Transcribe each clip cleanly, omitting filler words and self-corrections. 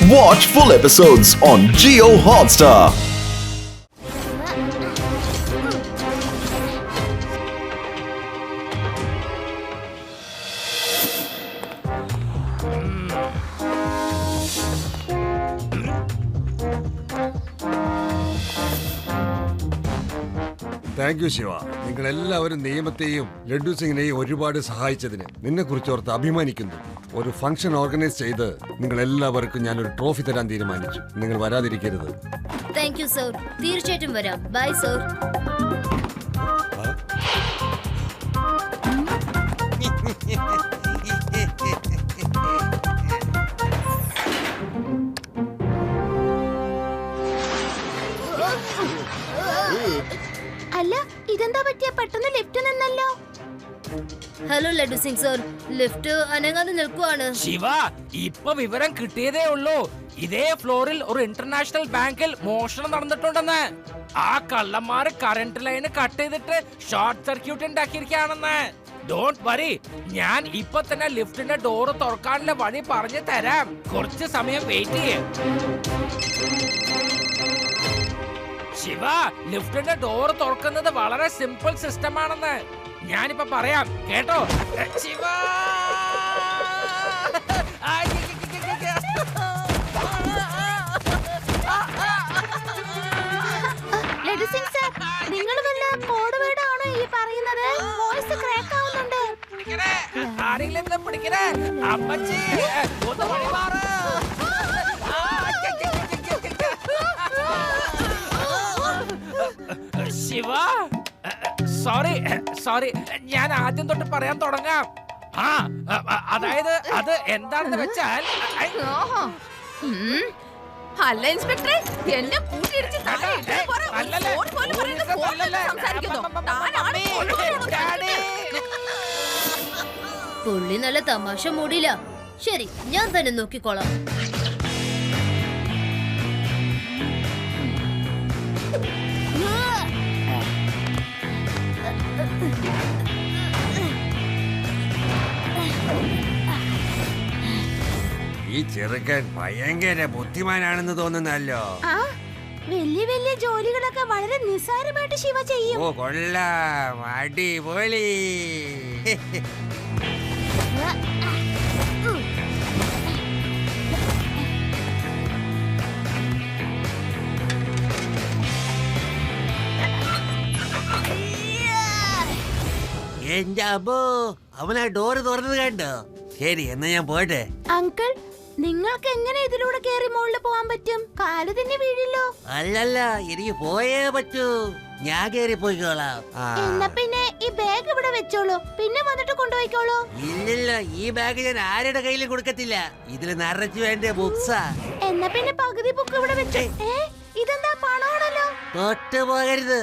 Watch full episodes on Jio Hotstar. Thank you Shiva. നിങ്ങൾ എല്ലാവരും നിയമത്തെയും ലഡ്ഡു സിംഗിനെയും ഒരുപാട് സഹായിച്ചതിന് നിന്നെ കുറിച്ച് ഓർത്ത് അഭിമാനിക്കുന്നു. ഒരു ഫംഗ്ഷൻ ഓർഗനൈസ് ചെയ്ത് നിങ്ങൾ എല്ലാവർക്കും ഞാനൊരു ട്രോഫി തരാൻ തീരുമാനിച്ചു. നിങ്ങൾ വരാതിരിക്കരുത്. Thank you sir. തീർച്ചയായിട്ടും വരാം. Bye sir. അല്ല, ഇതെന്താ പറ്റിയ? പെട്ടെന്ന് ലിഫ്റ്റ് നിന്നല്ലോ. Hello Laddu Singh sir, lift അനങ്ങാതെ നിൽക്കുവാണ്. ശിവ, ഇപ്പൊ വിവരം കിട്ടിയതേ ഉള്ളൂ. ഇതേ ഫ്ലോറിൽ ഒരു ഇന്റർനാഷണൽ ബാങ്കിൽ മോഷണം നടന്നിട്ടുണ്ടെന്ന്. ആ കള്ളന്മാര് കറണ്ട് ലൈന് കട്ട് ചെയ്തിട്ട് ഷോർട്ട് സർക്യൂട്ട് ഉണ്ടാക്കിയിരിക്കുകയാണെന്ന്. ഡോണ്ട് വറി, ഞാൻ ഇപ്പൊ തന്നെ ലിഫ്റ്റിന്റെ ഡോറ് തുറക്കാനുള്ള വഴി പറഞ്ഞു തരാം. കുറച്ച് സമയം വെയിറ്റ് ചെയ്യേ. ശിവ, ലിഫ്റ്റിന്റെ ഡോർ തുറക്കുന്നത് വളരെ സിമ്പിൾ സിസ്റ്റം ആണെന്ന് ഞാനിപ്പോ പറയാം, കേട്ടോ? ശിവ, ലഡ്ഡു സിംഗ് സർ, നിങ്ങൾ വല്ല കോഡ് വേർഡ് ആണോ ഈ പറയുന്നത്? വോയിസ് ക്രാക്ക് ആവുന്നുണ്ട്. ആരെങ്കിലും എന്താ പിടിക്കണേ? അമ്മച്ചി, ഒന്ന് വഴി മാറ്. ശിവ, സോറി, ഞാൻ ആദ്യം തൊട്ട് പറയാൻ തുടങ്ങാം. അതായത് അത് എന്താണെന്ന് വെച്ചാൽ, അല്ല ഇൻസ്പെക്ടറെ, എന്നെ കൂട്ടിയിടിച്ച് പുള്ളി നല്ല തമാശ മൂടില്ല. ശരി, ഞാൻ തന്നെ നോക്കിക്കോളാം. ഈ ചെറുക്കൻ ഭയങ്കര ബുദ്ധിമാനാണെന്ന് തോന്നുന്നല്ലോ. ആ, വലിയ വലിയ ജോലികളൊക്കെ വളരെ നിസ്സാരമായിട്ട് ശിവ ചെയ്യും. ഓ കൊള്ളാം, അടിപൊളി. എന്റെ അമ്മോ, അവനാ ഡോറ് തുറന്നത് കണ്ടോ? ശരി, എന്നാ ഞാൻ പോട്ടെ. അങ്കിൾ, നിങ്ങൾക്ക് എങ്ങനെ ഇതിലൂടെ കേറി മുകളിൽ പോവാൻ പറ്റും? കാല് തന്നെ വീഴില്ലോ. അല്ലല്ല, എനിക്ക് പോയേ പറ്റൂ. ഞാൻ കേറി പോയിക്കോളാം. എന്നാ പിന്നെ ഈ ബാഗ് ഇവിടെ വെച്ചോളൂ, പിന്നെ വന്നിട്ട് കൊണ്ടുപോയിക്കോളൂ. ഇല്ലില്ല, ഈ ബാഗ് ഞാൻ ആരുടെ കയ്യിലും കൊടുക്കത്തില്ല. ഇതില് നിറച്ചു വേണ്ട ബുക്സാ. എന്നാ പിന്നെ പകുതി ബുക്ക് ഇവിടെ വെച്ചു. ഇതെന്താ പണമാണല്ലോ? തൊട്ട് പോകരുത്.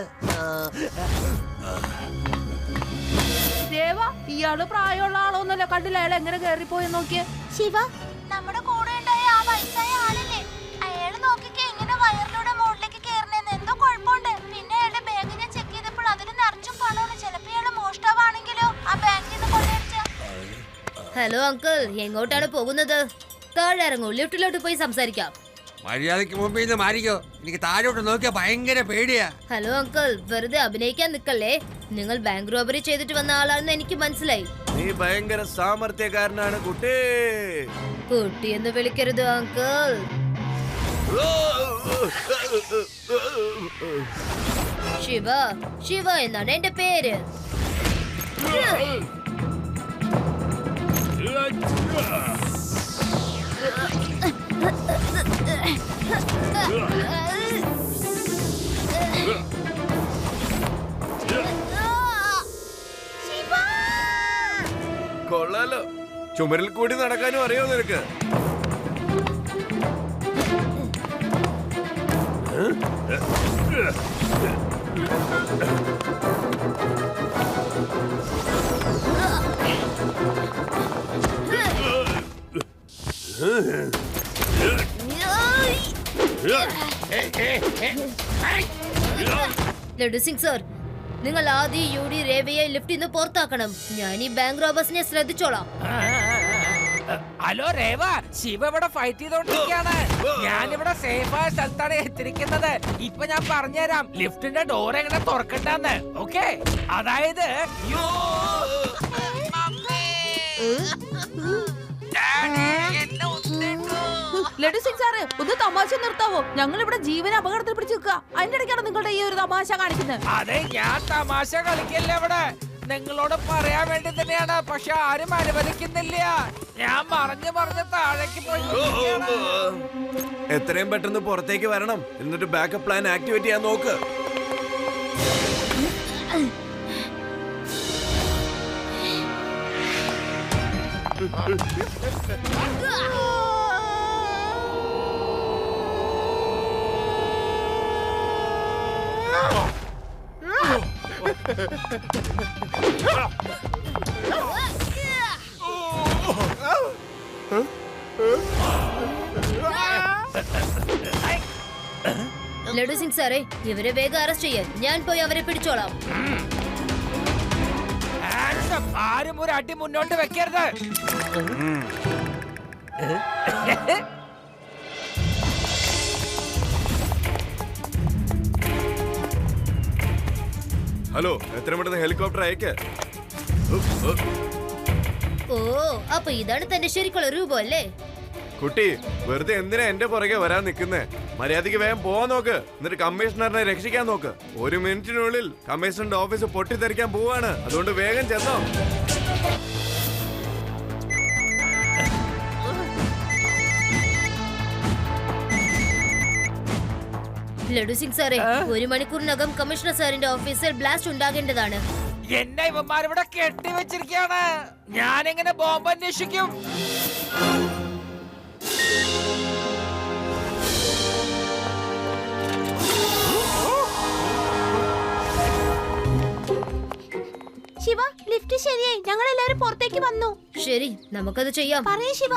ദേവ, ഇയാള് പ്രായമുള്ള ആളൊന്നുമല്ല. കണ്ടില്ല അയാൾ എങ്ങനെ കേറിപ്പോയി നോക്കിയേ. ശിവ, നമ്മുടെ കൂടെ ഉണ്ടായ ആ വയസ്സായ ആളല്ലേ? അയാള് നോക്കിക്കേ എങ്ങനെ വയറിലൂടെ മുകളിലേക്ക് കേറണെന്ന്. എന്തോ കുഴപ്പമുണ്ട്. പിന്നെ അയാളുടെ ബാഗ് ഞാൻ ചെക്ക് ചെയ്തപ്പോൾ അതിന് നിറച്ചും പണമാണ്. ചിലപ്പോ ഇയാള് മോഷ്ടാവാണെങ്കിലോ ആ ബാങ്കിൽ നിന്ന് കൊള്ളയടിച്ച. ഹലോ അങ്കിൾ, എങ്ങോട്ടാണ് പോകുന്നത്? താഴെ ഇറങ്ങൂ, ലിഫ്റ്റിലോട്ട് പോയി സംസാരിക്കാം. മര്യാദക്ക് മുമ്പിൽ നിന്ന് മാറിക്കോ. എനിക്ക് താഴോട്ട് നോക്കിയാ ഭയങ്കര പേടിയാ. ഹലോ അങ്കിൾ, വെറുതെ അഭിനയിക്കാൻ നിക്കല്ലേ. നിങ്ങൾ ബാങ്ക് റോബറി ചെയ്തിട്ട് വന്ന ആളാണെന്ന് എനിക്ക് മനസ്സിലായി. നീ ഭയങ്കര സാമർത്ഥ്യക്കാരനാണ് കുട്ടി. കുട്ടി എന്ന് വിളിക്കരുത് അങ്കിൾ. ശിവ എന്നാണ് എന്റെ പേര്. കൊള്ളാലോ, ചുമരിൽ കൂടി നടക്കാനും അറിയോ നിനക്ക്? ലഡ്ഡു സിംഗ് സർ, നിങ്ങൾ ആദ്യം യുഡി രേവയെ ലിഫ്റ്റിൽ നിന്ന് പുറത്താക്കണം. ഞാൻ ഈ ബാങ്ക് റോബേഴ്സിനെ ശ്രദ്ധിച്ചോളാം. ഹലോ രേവ, ശിവ ഇവിടെ ഫൈറ്റ് ചെയ്തോണ്ടിരിക്കാണ്. ഞാനിവിടെ സേഫായ സ്ഥലത്താണ് എത്തിരിക്കുന്നത്. ഇപ്പൊ ഞാൻ പറഞ്ഞുതരാം ലിഫ്റ്റിന്റെ ഡോർ എങ്ങനെ തുറക്കണ്ടെന്ന്. ഓക്കെ, അതായത് ലഡു സിംഗ് സാറ് ഒന്ന് തമാശ നിർത്താവോ? ഞങ്ങൾ ഇവിടെ ജീവന അപകടത്തിൽ പിടിച്ചു നിൽക്കുക. അതിന്റെ ഇടയ്ക്കാണ് നിങ്ങളുടെ ഈ ഒരു തമാശ കാണിക്കുന്നത്. അതെ, ഞാൻ തമാശ കളിക്കല്ല ഇവിടെ, നിങ്ങളോട് പറയാൻ വേണ്ടി തന്നെയാണ്. പക്ഷെ ആരും അനുവദിക്കുന്നില്ല. ഞാൻ പറഞ്ഞ് താഴേക്ക് പോയി. എത്രയും പെട്ടെന്ന് പുറത്തേക്ക് വരണം, എന്നിട്ട് ബാക്കപ്പ് പ്ലാൻ ആക്ടിവേറ്റ് ചെയ്യാൻ നോക്ക്. ലഡു സിംഗ് സാറേ, ഇവരെ വേഗം അറസ്റ്റ് ചെയ്യാൻ ഞാൻ പോയി അവരെ പിടിച്ചോളാം. ആരും ഒരു അടി മുന്നോട്ട് വെക്കരുത്. ഹലോ, എത്രയും പെട്ടെന്ന് ഹെലികോപ്റ്റർ അയക്ക്. ഓ, അപ്പൊ ഇതാണ് തന്റെ ശരിക്കുള്ള രൂപം അല്ലേ? കുട്ടി, വെറുതെ എന്തിനാ എന്റെ പുറകെ വരാൻ നിൽക്കുന്നേ? മര്യാദയ്ക്ക് വേഗം പോവാൻ നോക്ക്, എന്നിട്ട് കമ്മീഷണറിനെ രക്ഷിക്കാൻ നോക്ക്. 1 മിനിറ്റിനുള്ളിൽ കമ്മീഷണറുടെ ഓഫീസ് പൊട്ടിത്തെറിക്കാൻ പോവാണ്. അതുകൊണ്ട് വേഗം ചെന്നോ. ലഡു സിംഗ് സാറേ, 1 മണിക്കൂറിനകം കമ്മീഷണർ സാറിന്റെ ഓഫീസിൽ ബ്ലാസ്റ്റ് ഉണ്ടാകേണ്ടതാണ്. എന്നെ ഇവന്മാരിവിടെ കെട്ടിവെച്ചിരിക്കാണ്. ഞാനെങ്ങനെ ബോംബ് അന്വേഷിക്കും? ശിവ, ലിഫ്റ്റ് ശരിയായി. ഞങ്ങൾ എല്ലാരും പുറത്തേക്ക് വന്നു. ശരി, നമുക്കത് ചെയ്യാം. പറയൂ ശിവ.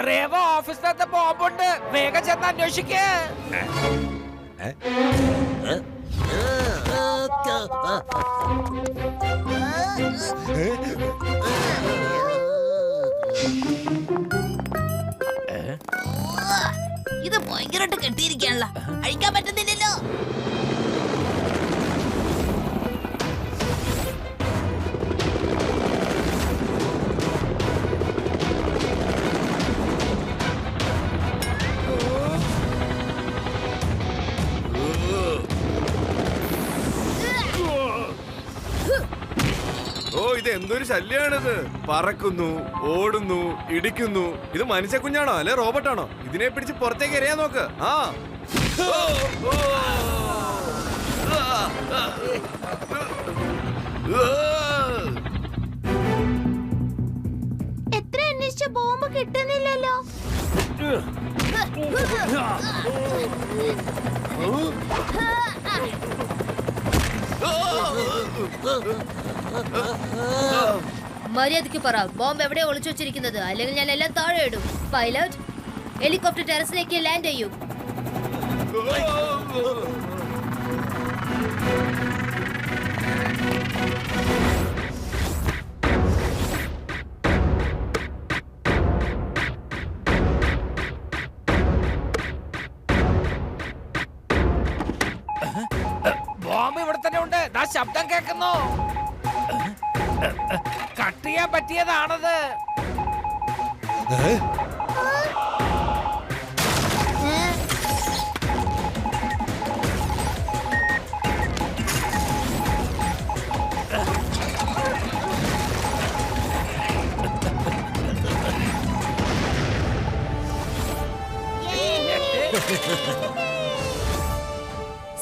രേവ, ഓഫീസിനകത്ത് ബോംബുണ്ട്. വേഗം ചെന്ന് അന്വേഷിക്കേ. ഇത് ഭയങ്കരമായിട്ട് കെട്ടിയിരിക്കാനുള്ള അഴിക്കാൻ പറ്റുന്നില്ലല്ലോ. ഓ, ഇത് എന്തൊരു ശല്യാണിത്. പറക്കുന്നു, ഓടുന്നു, ഇടിക്കുന്നു. ഇത് മനുഷ്യ കുഞ്ഞാണോ അല്ലെ റോബോട്ടാണോ? ഇതിനെ പിടിച്ച് പുറത്തേക്ക് എറിയാൻ നോക്ക്. ആ, എത്ര അന്വേഷിച്ച ബോംബ് കിട്ടുന്നില്ലല്ലോ. മര്യാദയ്ക്ക് പറ, ബോംബ് എവിടെ ഒളിച്ചു വെച്ചിരിക്കുന്നത്? അല്ലെങ്കിൽ ഞാൻ എല്ലാം താഴെ ഇടും. പൈലറ്റ്, ഹെലികോപ്റ്റർ ടെറസിലേക്ക് ലാൻഡ് ചെയ്യൂ. ബോംബ് ഇവിടെ തന്നെ ഉണ്ട്. ദാ ശബ്ദം കേൾക്കുന്നു. കട്ട് ചെയ്യാൻ പറ്റിയതാണത്.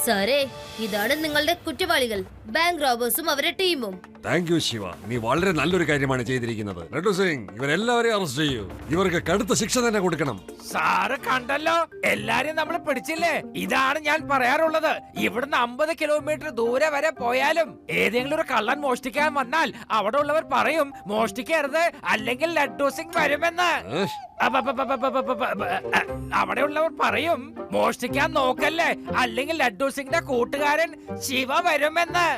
സാറേ, ഇതാണ് നിങ്ങളുടെ കുറ്റവാളികൾ, ബാങ്ക് റോബേഴ്സും അവരുടെ ടീമും. താങ്ക് യു ശിവ, നീ വളരെ നല്ലൊരു കാര്യമാണ് ചെയ്തിരിക്കുന്നത്. ലഡു സിംഗ്, ഇവരെല്ലാവരെയും അറസ്റ്റ് ചെയ്യൂ. ഇവർക്ക് കടുത്ത ശിക്ഷ തന്നെ കൊടുക്കണം. സാറ് കണ്ടല്ലോ, എല്ലാരും നമ്മൾ പിടിച്ചില്ലേ. ഇതാണ് ഞാൻ പറയാറുള്ളത്. ഇവിടുന്ന് 50 കിലോമീറ്റർ ദൂരെ വരെ പോയാലും ഏതെങ്കിലും ഒരു കള്ളൻ മോഷ്ടിക്കാൻ വന്നാൽ അവിടെ ഉള്ളവർ പറയും മോഷ്ടിക്കരുത്, അല്ലെങ്കിൽ ലഡ്ഡു സിംഗ് വരുമെന്ന്. അവിടെ ഉള്ളവർ പറയും മോഷ്ടിക്കാൻ നോക്കല്ലേ, അല്ലെങ്കിൽ ലഡ്ഡു സിംഗിന്റെ കൂട്ടുകാരൻ ശിവ വരുമെന്ന്.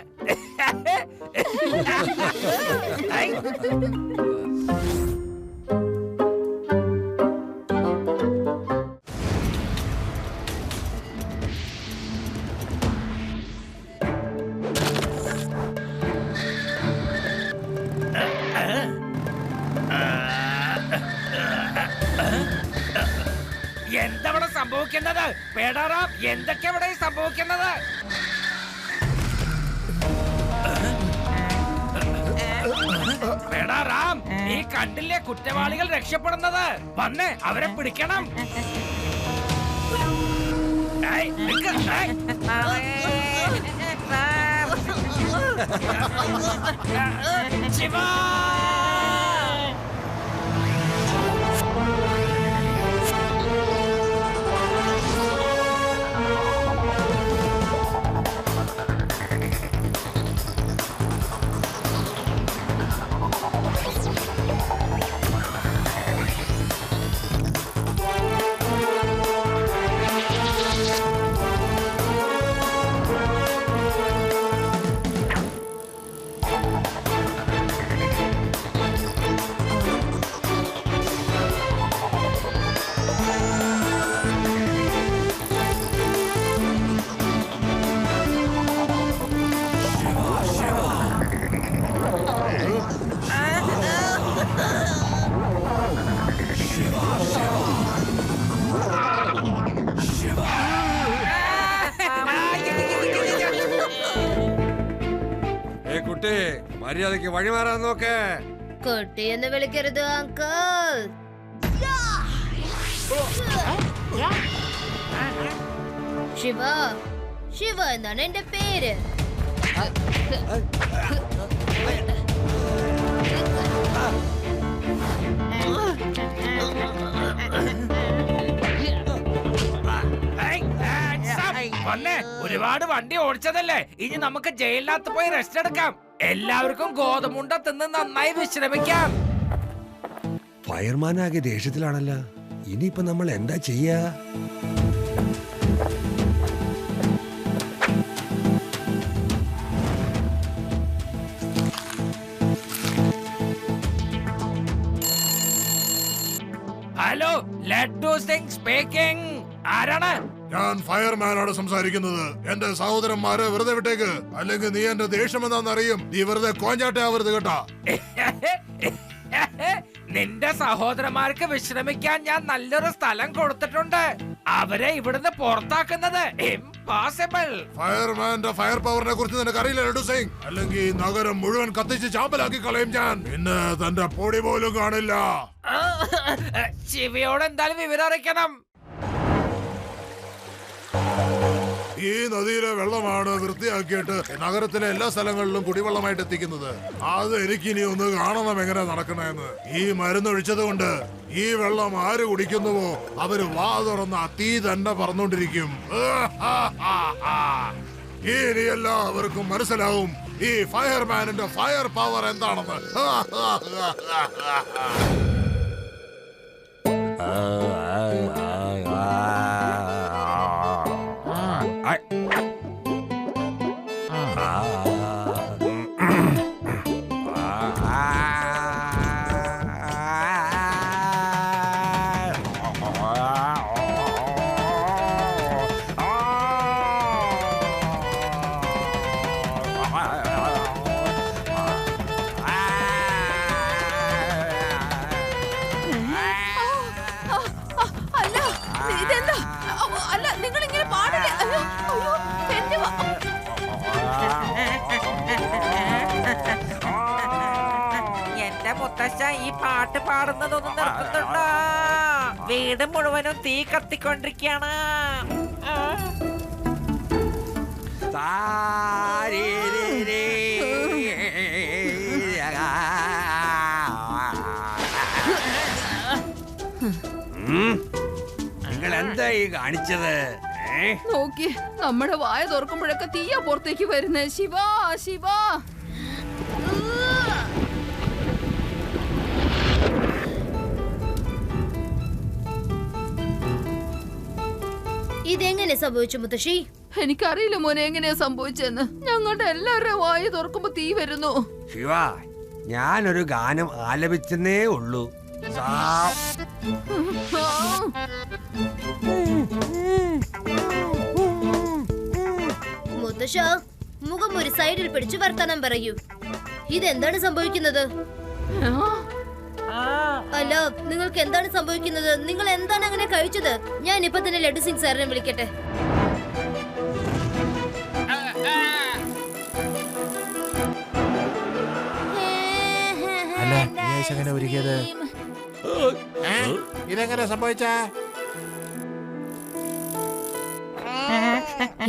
എന്തവിടെ സംഭവിക്കുന്നത്? പേടാറാം, എന്തൊക്കെ ഇവിടെ സംഭവിക്കുന്നത്? പേടാറാം, നീ കണ്ടില്ലേ കുറ്റവാളികൾ രക്ഷപ്പെടുന്നത്? വന്ന് അവരെ പിടിക്കണം. ശിവ, കുട്ടി, മര്യാദയ്ക്ക് വഴിമാറാൻ നോക്കേ. കുട്ടി എന്ന് വിളിക്കരുത് അങ്കിൾ. ശിവ, ശിവ എന്നാണ് എന്റെ പേര്. ഒരുപാട് വണ്ടി ഓടിച്ചതല്ലേ, ഇനി നമുക്ക് ജയിലിനകത്ത് പോയി റെസ്റ്റ് എടുക്കാം. എല്ലാവർക്കും ഗോതമുണ്ട തിന്ന് നന്നായി വിശ്രമിക്കാം. ഫയർമാനാകെ ദേഷ്യത്തിലാണല്ലോ. ഇനിയിപ്പോ നമ്മൾ എന്താ ചെയ്യാ? Hello, Laddu Singh speaking. ആരാണ്? ഞാൻ ഫയർമാനോട് സംസാരിക്കുന്നത്. എന്റെ സഹോദരന്മാരെ വെറുതെ വിട്ടേക്ക്, അല്ലെങ്കിൽ നീ എന്റെ ദേഷ്യം എന്താണെന്നറിയും. നീ വെറുതെ കോഞ്ഞാട്ടാവരുത് കേട്ടാ. നിന്റെ സഹോദരന്മാർക്ക് വിശ്രമിക്കാൻ ഞാൻ നല്ലൊരു സ്ഥലം കൊടുത്തിട്ടുണ്ട്. അവരെ ഇവിടുന്ന് പുറത്താക്കുന്നത് ഇംപോസിബിൾ. ഫയർമാന്റെ ഫയർ പവറിനെ കുറിച്ച് നിനക്ക് അറിയില്ല ലഡു സിംഗ്. അല്ലെങ്കിൽ ഈ നഗരം മുഴുവൻ കത്തിച്ച് ചാമ്പലാക്കി കളയും ഞാൻ. പിന്നെ തന്റെ പൊടി പോലും കാണില്ല. ശിവയോട് എന്തായാലും വിവരം അറിയിക്കണം. ഈ നദിയിലെ വെള്ളമാണ് വൃത്തിയാക്കിയിട്ട് നഗരത്തിലെ എല്ലാ സ്ഥലങ്ങളിലും കുടിവെള്ളമായിട്ട് എത്തിക്കുന്നത്. അത് എനിക്കിനി ഒന്ന് കാണണം എങ്ങനെ നടക്കണെന്ന്. ഈ മരുന്നൊഴിച്ചത് കൊണ്ട് ഈ വെള്ളം ആര് കുടിക്കുന്നുവോ അവര് വാ തുറന്ന തീ തന്നെ പറന്നോണ്ടിരിക്കും. ഇനി എല്ലാവർക്കും മനസ്സിലാവും ഈ ഫയർമാനിന്റെ ഫയർ പവർ എന്താണെന്ന്. മുത്തശ്ശ, ഈ പാട്ട് പാടുന്നതൊന്നും നിർത്തുന്നുണ്ടോ? വീട് മുഴുവനും തീ കത്തിക്കൊണ്ടിരിക്കുകയാണ്. നിങ്ങൾ എന്തായി കാണിച്ചത്? നോക്കി, നമ്മുടെ വായ തുറക്കുമ്പോഴൊക്കെ തീയ പുറത്തേക്ക് വരുന്നേ. ശിവ ശിവ. ഇതെങ്ങനെ സംഭവിച്ചു മുത്തശ്ശി? എനിക്കറിയില്ല മോനെ എങ്ങനെയാ സംഭവിച്ചെന്ന്. ഞങ്ങളുടെ എല്ലാവരുടെയും വായ തുറക്കുമ്പോ തീ വരുന്നു. ശിവ, ഞാനൊരു ഗാനം ആലപിച്ചെന്നേ ഉള്ളൂ. മുത്തശ്ശ, മുഖം ഒരു സൈഡിൽ പിടിച്ചു വർത്തമാനം പറയൂ. ഇതെന്താണ് സംഭവിക്കുന്നത്? അല്ല, നിങ്ങൾക്ക് എന്താണ് സംഭവിക്കുന്നത്? നിങ്ങൾ എന്താണ് അങ്ങനെ കഴിച്ചത്? ഞാൻ ഇപ്പൊ തന്നെ ലഡു സിംഗ് സാറിനെ വിളിക്കട്ടെ. ഇതെങ്ങനെ സംഭവിച്ച?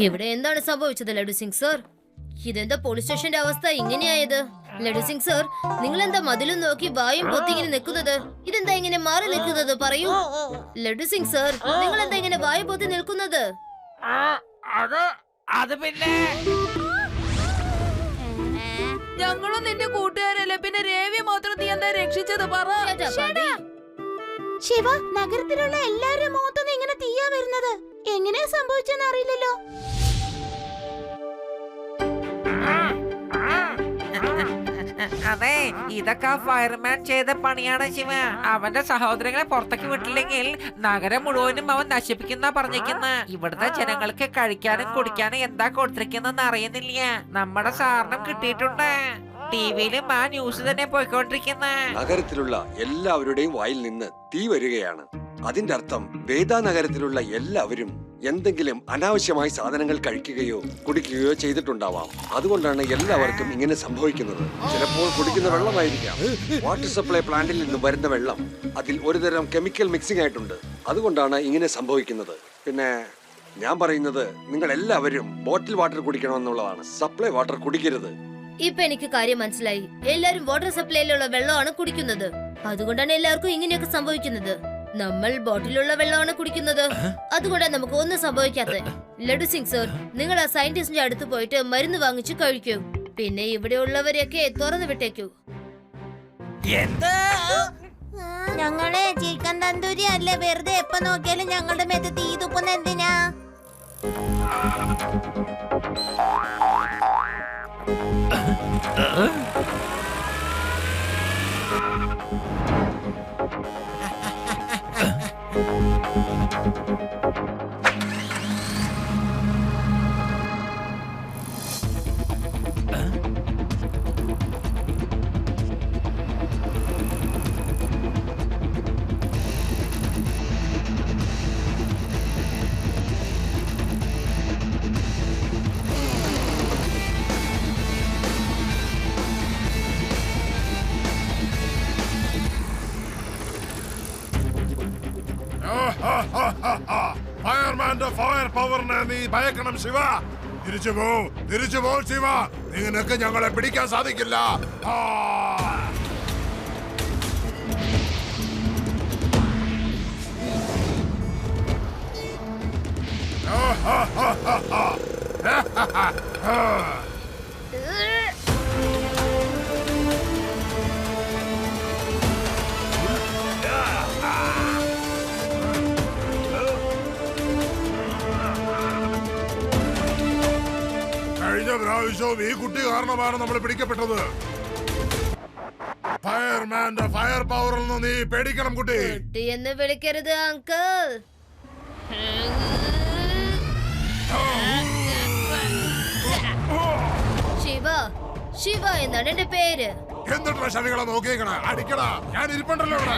ഇവിടെ എന്താണ് സംഭവിച്ചത് ലഡു സിംഗ് സർ? ഇതെന്താ പോലീസ് സ്റ്റേഷന്റെ അവസ്ഥ ഇങ്ങനെയായത്? ലഡു സിംഗ് സർ, നിങ്ങൾ എന്താ മതിലും നോക്കി വായും പൊത്തിങ്ങനെ നിൽക്കുന്നത്? ഇതെന്താ ഇങ്ങനെ മാറി നിൽക്കുന്നത്? പറയൂ ലഡു സിംഗ് സർ, നിങ്ങൾ എന്താ ഇങ്ങനെ വായും പൊത്തി നിൽക്കുന്നത്? അത് പിന്നെ ഞങ്ങളും നിന്റെ കൂട്ടുകാരല്ലേ, പിന്നെ രേവി മാത്രം നീ എന്താ രക്ഷിച്ചത്? പറ. ശിവ, നഗരത്തിലുള്ള എല്ലാവരും മുഖത്തൊന്നും ഇങ്ങനെ തീയാ വരുന്നത്. എങ്ങനെയാ സംഭവിച്ചെന്ന് അറിയില്ലല്ലോ. അതെ, ഇതൊക്കെ ഫയർമാൻ ചെയ്ത പണിയാണ് ശിവ. അവന്റെ സഹോദരങ്ങളെ പുറത്തേക്ക് വിട്ടില്ലെങ്കിൽ നഗരം മുഴുവനും അവൻ നശിപ്പിക്കുന്ന പറഞ്ഞിരിക്കുന്ന. ഇവിടുത്തെ ജനങ്ങൾക്ക് കഴിക്കാനും കുടിക്കാനും എന്താ കൊടുത്തിരിക്കുന്നെന്ന് അറിയുന്നില്ല. നമ്മുടെ സാറിനും കിട്ടിയിട്ടുണ്ട്. ടിവിയിലും ആ ന്യൂസ് തന്നെ പോയിക്കൊണ്ടിരിക്കുന്ന. നഗരത്തിലുള്ള എല്ലാവരുടെയും വായിൽ നിന്ന് തീ വരികയാണ്. അതിന്റെ അർത്ഥം വേദ നഗരത്തിലുള്ള എല്ലാവരും എന്തെങ്കിലും അനാവശ്യമായി സാധനങ്ങൾ കഴിക്കുകയോ കുടിക്കുകയോ ചെയ്തിട്ടുണ്ടാവാം. അതുകൊണ്ടാണ് എല്ലാവർക്കും ഇങ്ങനെ സംഭവിക്കുന്നത്. ചിലപ്പോൾ കുടിക്കുന്ന വെള്ളമായിരിക്കാം. വാട്ടർ സപ്ലൈ പ്ലാന്റിൽ നിന്നും വരുന്ന വെള്ളം, അതിൽ ഒരുതരം കെമിക്കൽ മിക്സിംഗ് ആയിട്ടുണ്ട്. അതുകൊണ്ടാണ് ഇങ്ങനെ സംഭവിക്കുന്നത്. പിന്നെ ഞാൻ പറയുന്നത്, നിങ്ങൾ എല്ലാവരും ബോട്ടിൽ വാട്ടർ കുടിക്കണമെന്നുള്ളതാണ്. സപ്ലൈ വാട്ടർ കുടിക്കരുത്. ഇപ്പൊ എനിക്ക് കാര്യം മനസ്സിലായി. എല്ലാരും വാട്ടർ സപ്ലൈയിലുള്ള വെള്ളമാണ് കുടിക്കുന്നത്. അതുകൊണ്ടാണ് എല്ലാവർക്കും ഇങ്ങനെയൊക്കെ സംഭവിക്കുന്നത്. നമ്മൾ ബോട്ടിലുള്ള വെള്ളമാണ് കുടിക്കുന്നത്. അതുകൊണ്ടാണ് നമുക്ക് ഒന്നും സംഭവിക്കാത്തത്. ലഡു സിംഗ് സർ, നിങ്ങൾ ആ സയന്റിസ്റ്റിന്റെ അടുത്ത് പോയിട്ട് മരുന്ന് വാങ്ങിച്ചു കഴിക്കൂ. പിന്നെ ഇവിടെ ഉള്ളവരെയൊക്കെ തുറന്നു വിട്ടേക്കൂ. ഞങ്ങളെ ചിക്കൻ തന്തൂരി അല്ല, വെറുതെ എപ്പോ നോക്കിയാലും ഞങ്ങളുടെ മേത്ത് തീ തുപ്പുന്ന എന്തിനാ? ഫയർമാന്റെ ഫയർ പവറിനെ നീ ഭയക്കണം ശിവ. തിരിച്ചു പോ ശിവ. നിനക്ക് ഞങ്ങളെ പിടിക്കാൻ സാധിക്കില്ല. കഴിഞ്ഞ പ്രാവശ്യവും ഈ കുട്ടി കാരണമാണ് നമ്മൾ പിടിക്കപ്പെട്ടത്. ഫയർമാന്റെ ഫയർ പവറിൽ നിന്ന് നീ പേടിക്കണം കുട്ടി. കുട്ടി എന്ന് വിളിക്കരുത് അങ്കിൾ. ശിവ, ശിവ എന്നാണ് എന്റെ പേര്. എന്നിട്ട് ശനികളെ നോക്കിയേക്കണ അടിക്കടാ. ഞാൻ ഇരിപ്പുണ്ടല്ലോ ഇവിടെ.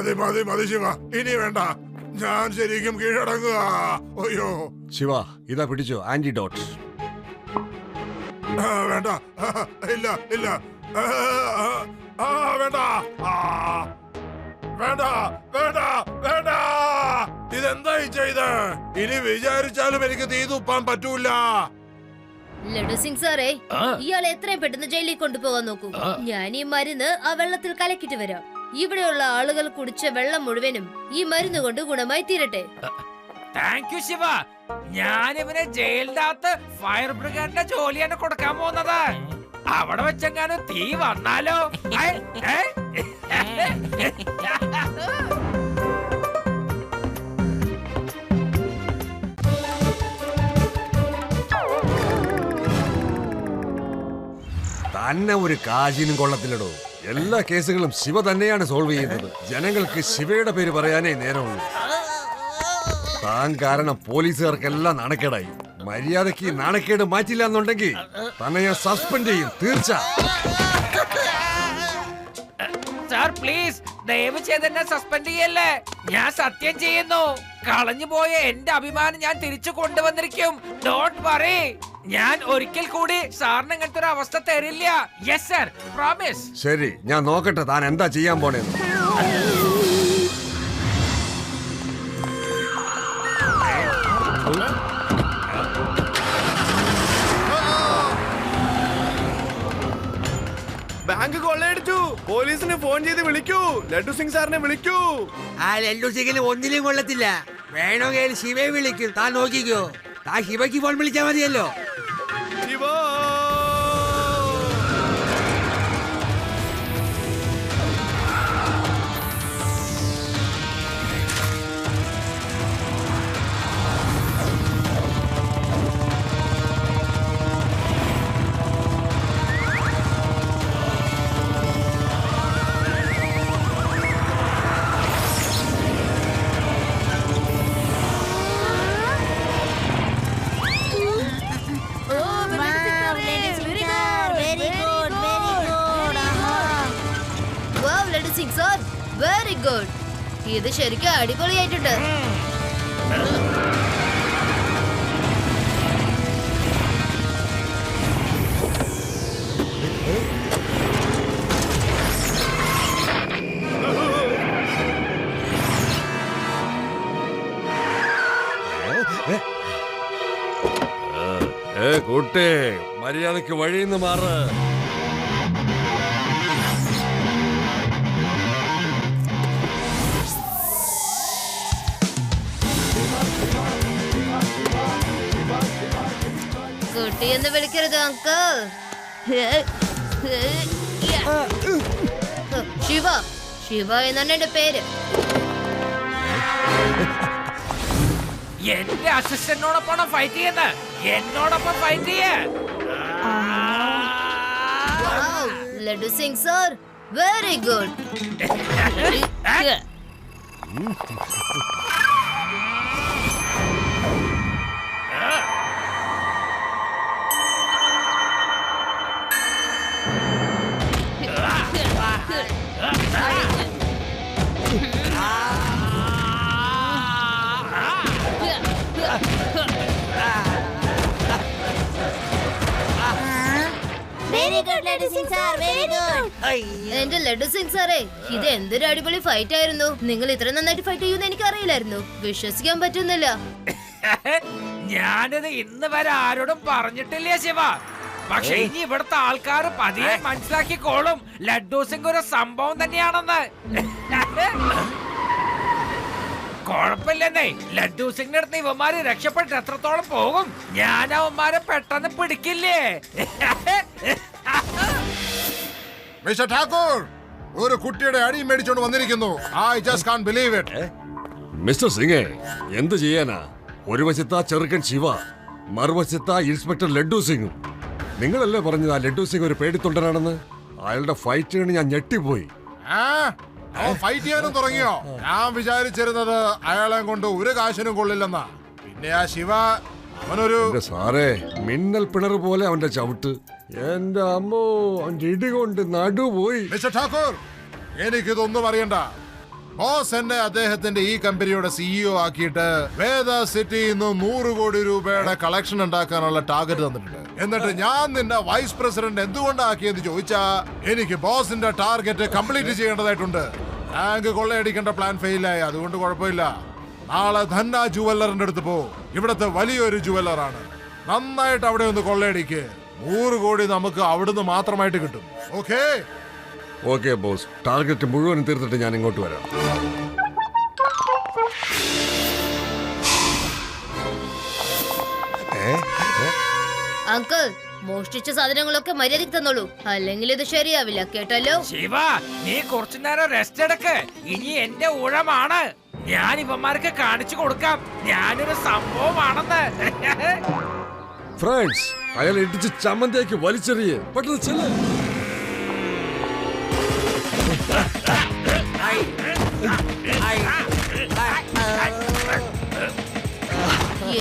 മതി മതി മതി ശിവ, ഇനി വേണ്ട. ഞാൻ ശരിക്കും കീഴടങ്ങുക. അയ്യോ ശിവ, ഇതാ പിടിച്ചോ ആന്റിഡോട്ട്. വേണ്ട, ഇല്ല ഇല്ല, വേണ്ട, വേണ്ട വേണ്ട വേണ്ട. ഇതെന്തായി ചെയ്ത്? ഇനി വിചാരിച്ചാലും എനിക്ക് തീ തുപ്പാൻ പറ്റൂല. ലഡു സിംഗ് സാറേ, ഇയാളെ എത്രയും പെട്ടെന്ന് ജയിലിൽ കൊണ്ടുപോകാൻ നോക്കൂ. ഞാൻ ഈ മരുന്ന് ആ വെള്ളത്തിൽ കലക്കിട്ട് വരാം. ഇവിടെയുള്ള ആളുകൾ കുടിച്ച വെള്ളം മുഴുവനും ഈ മരുന്ന് കൊണ്ട് ഗുണമായി തീരട്ടെ. Thank you Shiva. ഞാൻ ഇവനെ ജയിലിന്റെ അകത്ത് ഫയർ ബ്രിഗേഡിന്റെ ജോലിയാണ് കൊടുക്കാൻ പോകുന്നത്. അവിടെ വെച്ചെങ്ങാനും തീ വന്നാലോ? തന്നെ ഒരു കാശിനും കൊള്ളത്തില്ലടോ. എല്ലാ കേസുകളും ശിവ തന്നെയാണ് സോൾവ് ചെയ്യുന്നത്. ജനങ്ങൾക്ക് ശിവയുടെ പേര് പറയാനേ നേരമുള്ളൂ. താൻ കാരണം പോലീസുകാർക്കെല്ലാം നാണക്കേടായി. മര്യാദക്ക് നാണക്കേട് മാറ്റില്ല എന്നുണ്ടെങ്കിൽ തന്നെ ഞാൻ സസ്പെൻഡ് ചെയ്യും, തീർച്ച. സാർ പ്ലീസ്, ദയവ് ചെയ്ത് എന്നെ സസ്പെൻഡ് ചെയ്യല്ലേ. ഞാൻ സത്യം ചെയ്യുന്നു, കളഞ്ഞു പോയ എന്റെ അഭിമാനം ഞാൻ തിരിച്ചു കൊണ്ടുവന്നിരിക്കും. Don't worry. ഞാൻ ഒരിക്കൽ കൂടി സാറിന് ഇങ്ങനത്തെ ഒരു അവസ്ഥ തരില്ല. Yes sir, promise. ശരി, ഞാൻ നോക്കട്ടെ താൻ എന്താ ചെയ്യാൻ പോണേന്ന്. ബാങ്ക് കൊള്ളയടിച്ചു. പോലീസിന് ഫോൺ ചെയ്ത് വിളിക്കൂ. ലഡു സിംഗ് സാറിനെ വിളിക്കൂ. ആ ലഡു സിംഗിന് ഒന്നിനും കൊള്ളത്തില്ല. വേണമെങ്കിൽ ശിവയെ വിളിക്കും. താൻ നോക്കിക്കോ. താൻ ശിവയ്ക്ക് ഫോൺ വിളിച്ചാൽ മതിയല്ലോ. Shiva, very good. ഇത് ശരിക്കും അടിപൊളിയായിട്ടുണ്ട്. കൂട്ടേ, മര്യാദക്ക് വഴിന്ന് മാറ്. കുട്ടി എന്ന് വിളിക്കരുത് അങ്കിൾ. ശിവ, ശിവ എന്നാണ് എന്റെ പേര്. എന്റെ അസിസ്റ്റന്റിനോടൊപ്പം ഫൈറ്റ് ചെയ്യുന്നത്. എന്നോടൊപ്പം ഫൈറ്റ് ചെയ്യേ. Laddu Singh sir, very good. എന്റെ ലഡു സിംഗ് സാറേ, ഇത് എന്തൊരു അടിപൊളി ഫൈറ്റ് ആയിരുന്നു. നിങ്ങൾ ഇത്ര നന്നായിട്ട് ഫൈറ്റ് ചെയ്യുമെന്ന് എനിക്ക് അറിയില്ലായിരുന്നു. വിശ്വസിക്കാൻ പറ്റുന്നില്ല. ഞാനിത് ഇന്ന് വരെ ആരോടും പറഞ്ഞിട്ടില്ല ശിവ. പക്ഷെ ഇനി ഇവിടുത്തെ ആൾക്കാർ പതിയെ മനസ്സിലാക്കിക്കോളും ലഡു സിംഗ് ഒരു സംഭവം തന്നെയാണെന്ന്. കുഴപ്പമില്ലെന്നേ, ലഡു സിംഗിന്റെ അടുത്ത് ഇവന്മാര് രക്ഷപ്പെട്ട് എത്രത്തോളം പോകും. ഞാൻ അവന്മാരെ പെട്ടെന്ന് പിടിക്കില്ലേ. മിസ്റ്റർ ഠാക്കൂർ, ഒരു കുട്ടിയുടെ അടി മേടിച്ചോണ്ട് വന്നിരിക്കുന്നു. I just can't believe it. Mister സിംഗേ, എന്ത് ചെയ്യാനാ? ഒരു വശത്താ ചെറുക്കൻ ശിവ, മറുവശത്താ ഇൻസ്പെക്ടർ ലഡു സിംഗും. നിങ്ങളല്ലേ പറഞ്ഞത് ആ ലഡു സിംഗ് ഒരു പേടിത്തൊണ്ടനാണെന്ന്? അയാളുടെ ഫൈറ്റ് കണ്ട് ഞാൻ ഞെട്ടിപ്പോയി. ഫൈറ്റ് ചെയ്യാനും തുടങ്ങിയോ? ഞാൻ വിചാരിച്ചിരുന്നത് അയാളെ കൊണ്ട് ഒരു കാശിനും കൊള്ളില്ലെന്നാ. പിന്നെ ആ ശിവ, അവനൊരു സാറേ, മിന്നൽ പിണർ പോലെ അവന്റെ ചവിട്ട്. എന്റെ അമ്മോ, അവന്റെ ഇടി കൊണ്ട് നടുപോയി. മിസ്റ്റർ ഠാക്കൂർ, എനിക്കിതൊന്നും അറിയണ്ട. ബോസ് എന്നെ അദ്ദേഹത്തിന്റെ ഈ കമ്പനിയുടെ CEO ആക്കിയിട്ട് വേദ സിറ്റിയിൽ നിന്ന് 100 കോടി രൂപയുടെ കളക്ഷൻ ഉണ്ടാക്കാനുള്ള ടാർഗറ്റ് തന്നിട്ടുണ്ട്. എന്നിട്ട് ഞാൻ നിന്റെ വൈസ് പ്രസിഡന്റ് എന്തുകൊണ്ടാക്കിയെന്ന് ചോദിച്ചാ എനിക്ക് ബോസിന്റെ ടാർഗറ്റ് കംപ്ലീറ്റ് ചെയ്യേണ്ടതായിട്ടുണ്ട്. ബാങ്ക് കൊള്ളയടിക്കേണ്ട പ്ലാൻ ഫെയിലായി, അതുകൊണ്ട് കുഴപ്പമില്ല. നാളെ ധന്ന ജുവല്ലറിന്റെ അടുത്ത് പോ. ഇവിടത്തെ വലിയൊരു ജുവല്ലറാണ്. നന്നായിട്ട് അവിടെ ഒന്ന് കൊള്ളയടിക്ക്. 100 കോടി നമുക്ക് അവിടുന്ന് മാത്രമായിട്ട് കിട്ടും. ഓക്കേ? ഓക്കെ ബോസ്, ടാർഗറ്റ് മുഴുവൻ തീർത്തിട്ട് ഞാൻ ഇങ്ങോട്ട് വരാം. അങ്കിൾ, മോഷ്ടിച്ച സാധനങ്ങളൊക്കെ മര്യാദയ്ക്ക് തന്നോളൂ, അല്ലെങ്കിൽ ഇത് ശരിയാവില്ല, കേട്ടല്ലോ? ശിവ, നീ കുറച്ചു നേരം റെസ്റ്റ് എടുക്ക്. ഇനി എന്റെ ഊഴമാണ്. ഞാൻ ഇവന്മാർക്ക് കാണിച്ചു കൊടുക്കാം ഞാനൊരു സംഭവമാണെന്ന്. ഫ്രണ്ട്സ്, അയാൾ ഇടിച്ച് ചമ്മന്തിയാക്കി വലിച്ചെറിയേ. പെട്ടെന്ന് ചെല്ല്.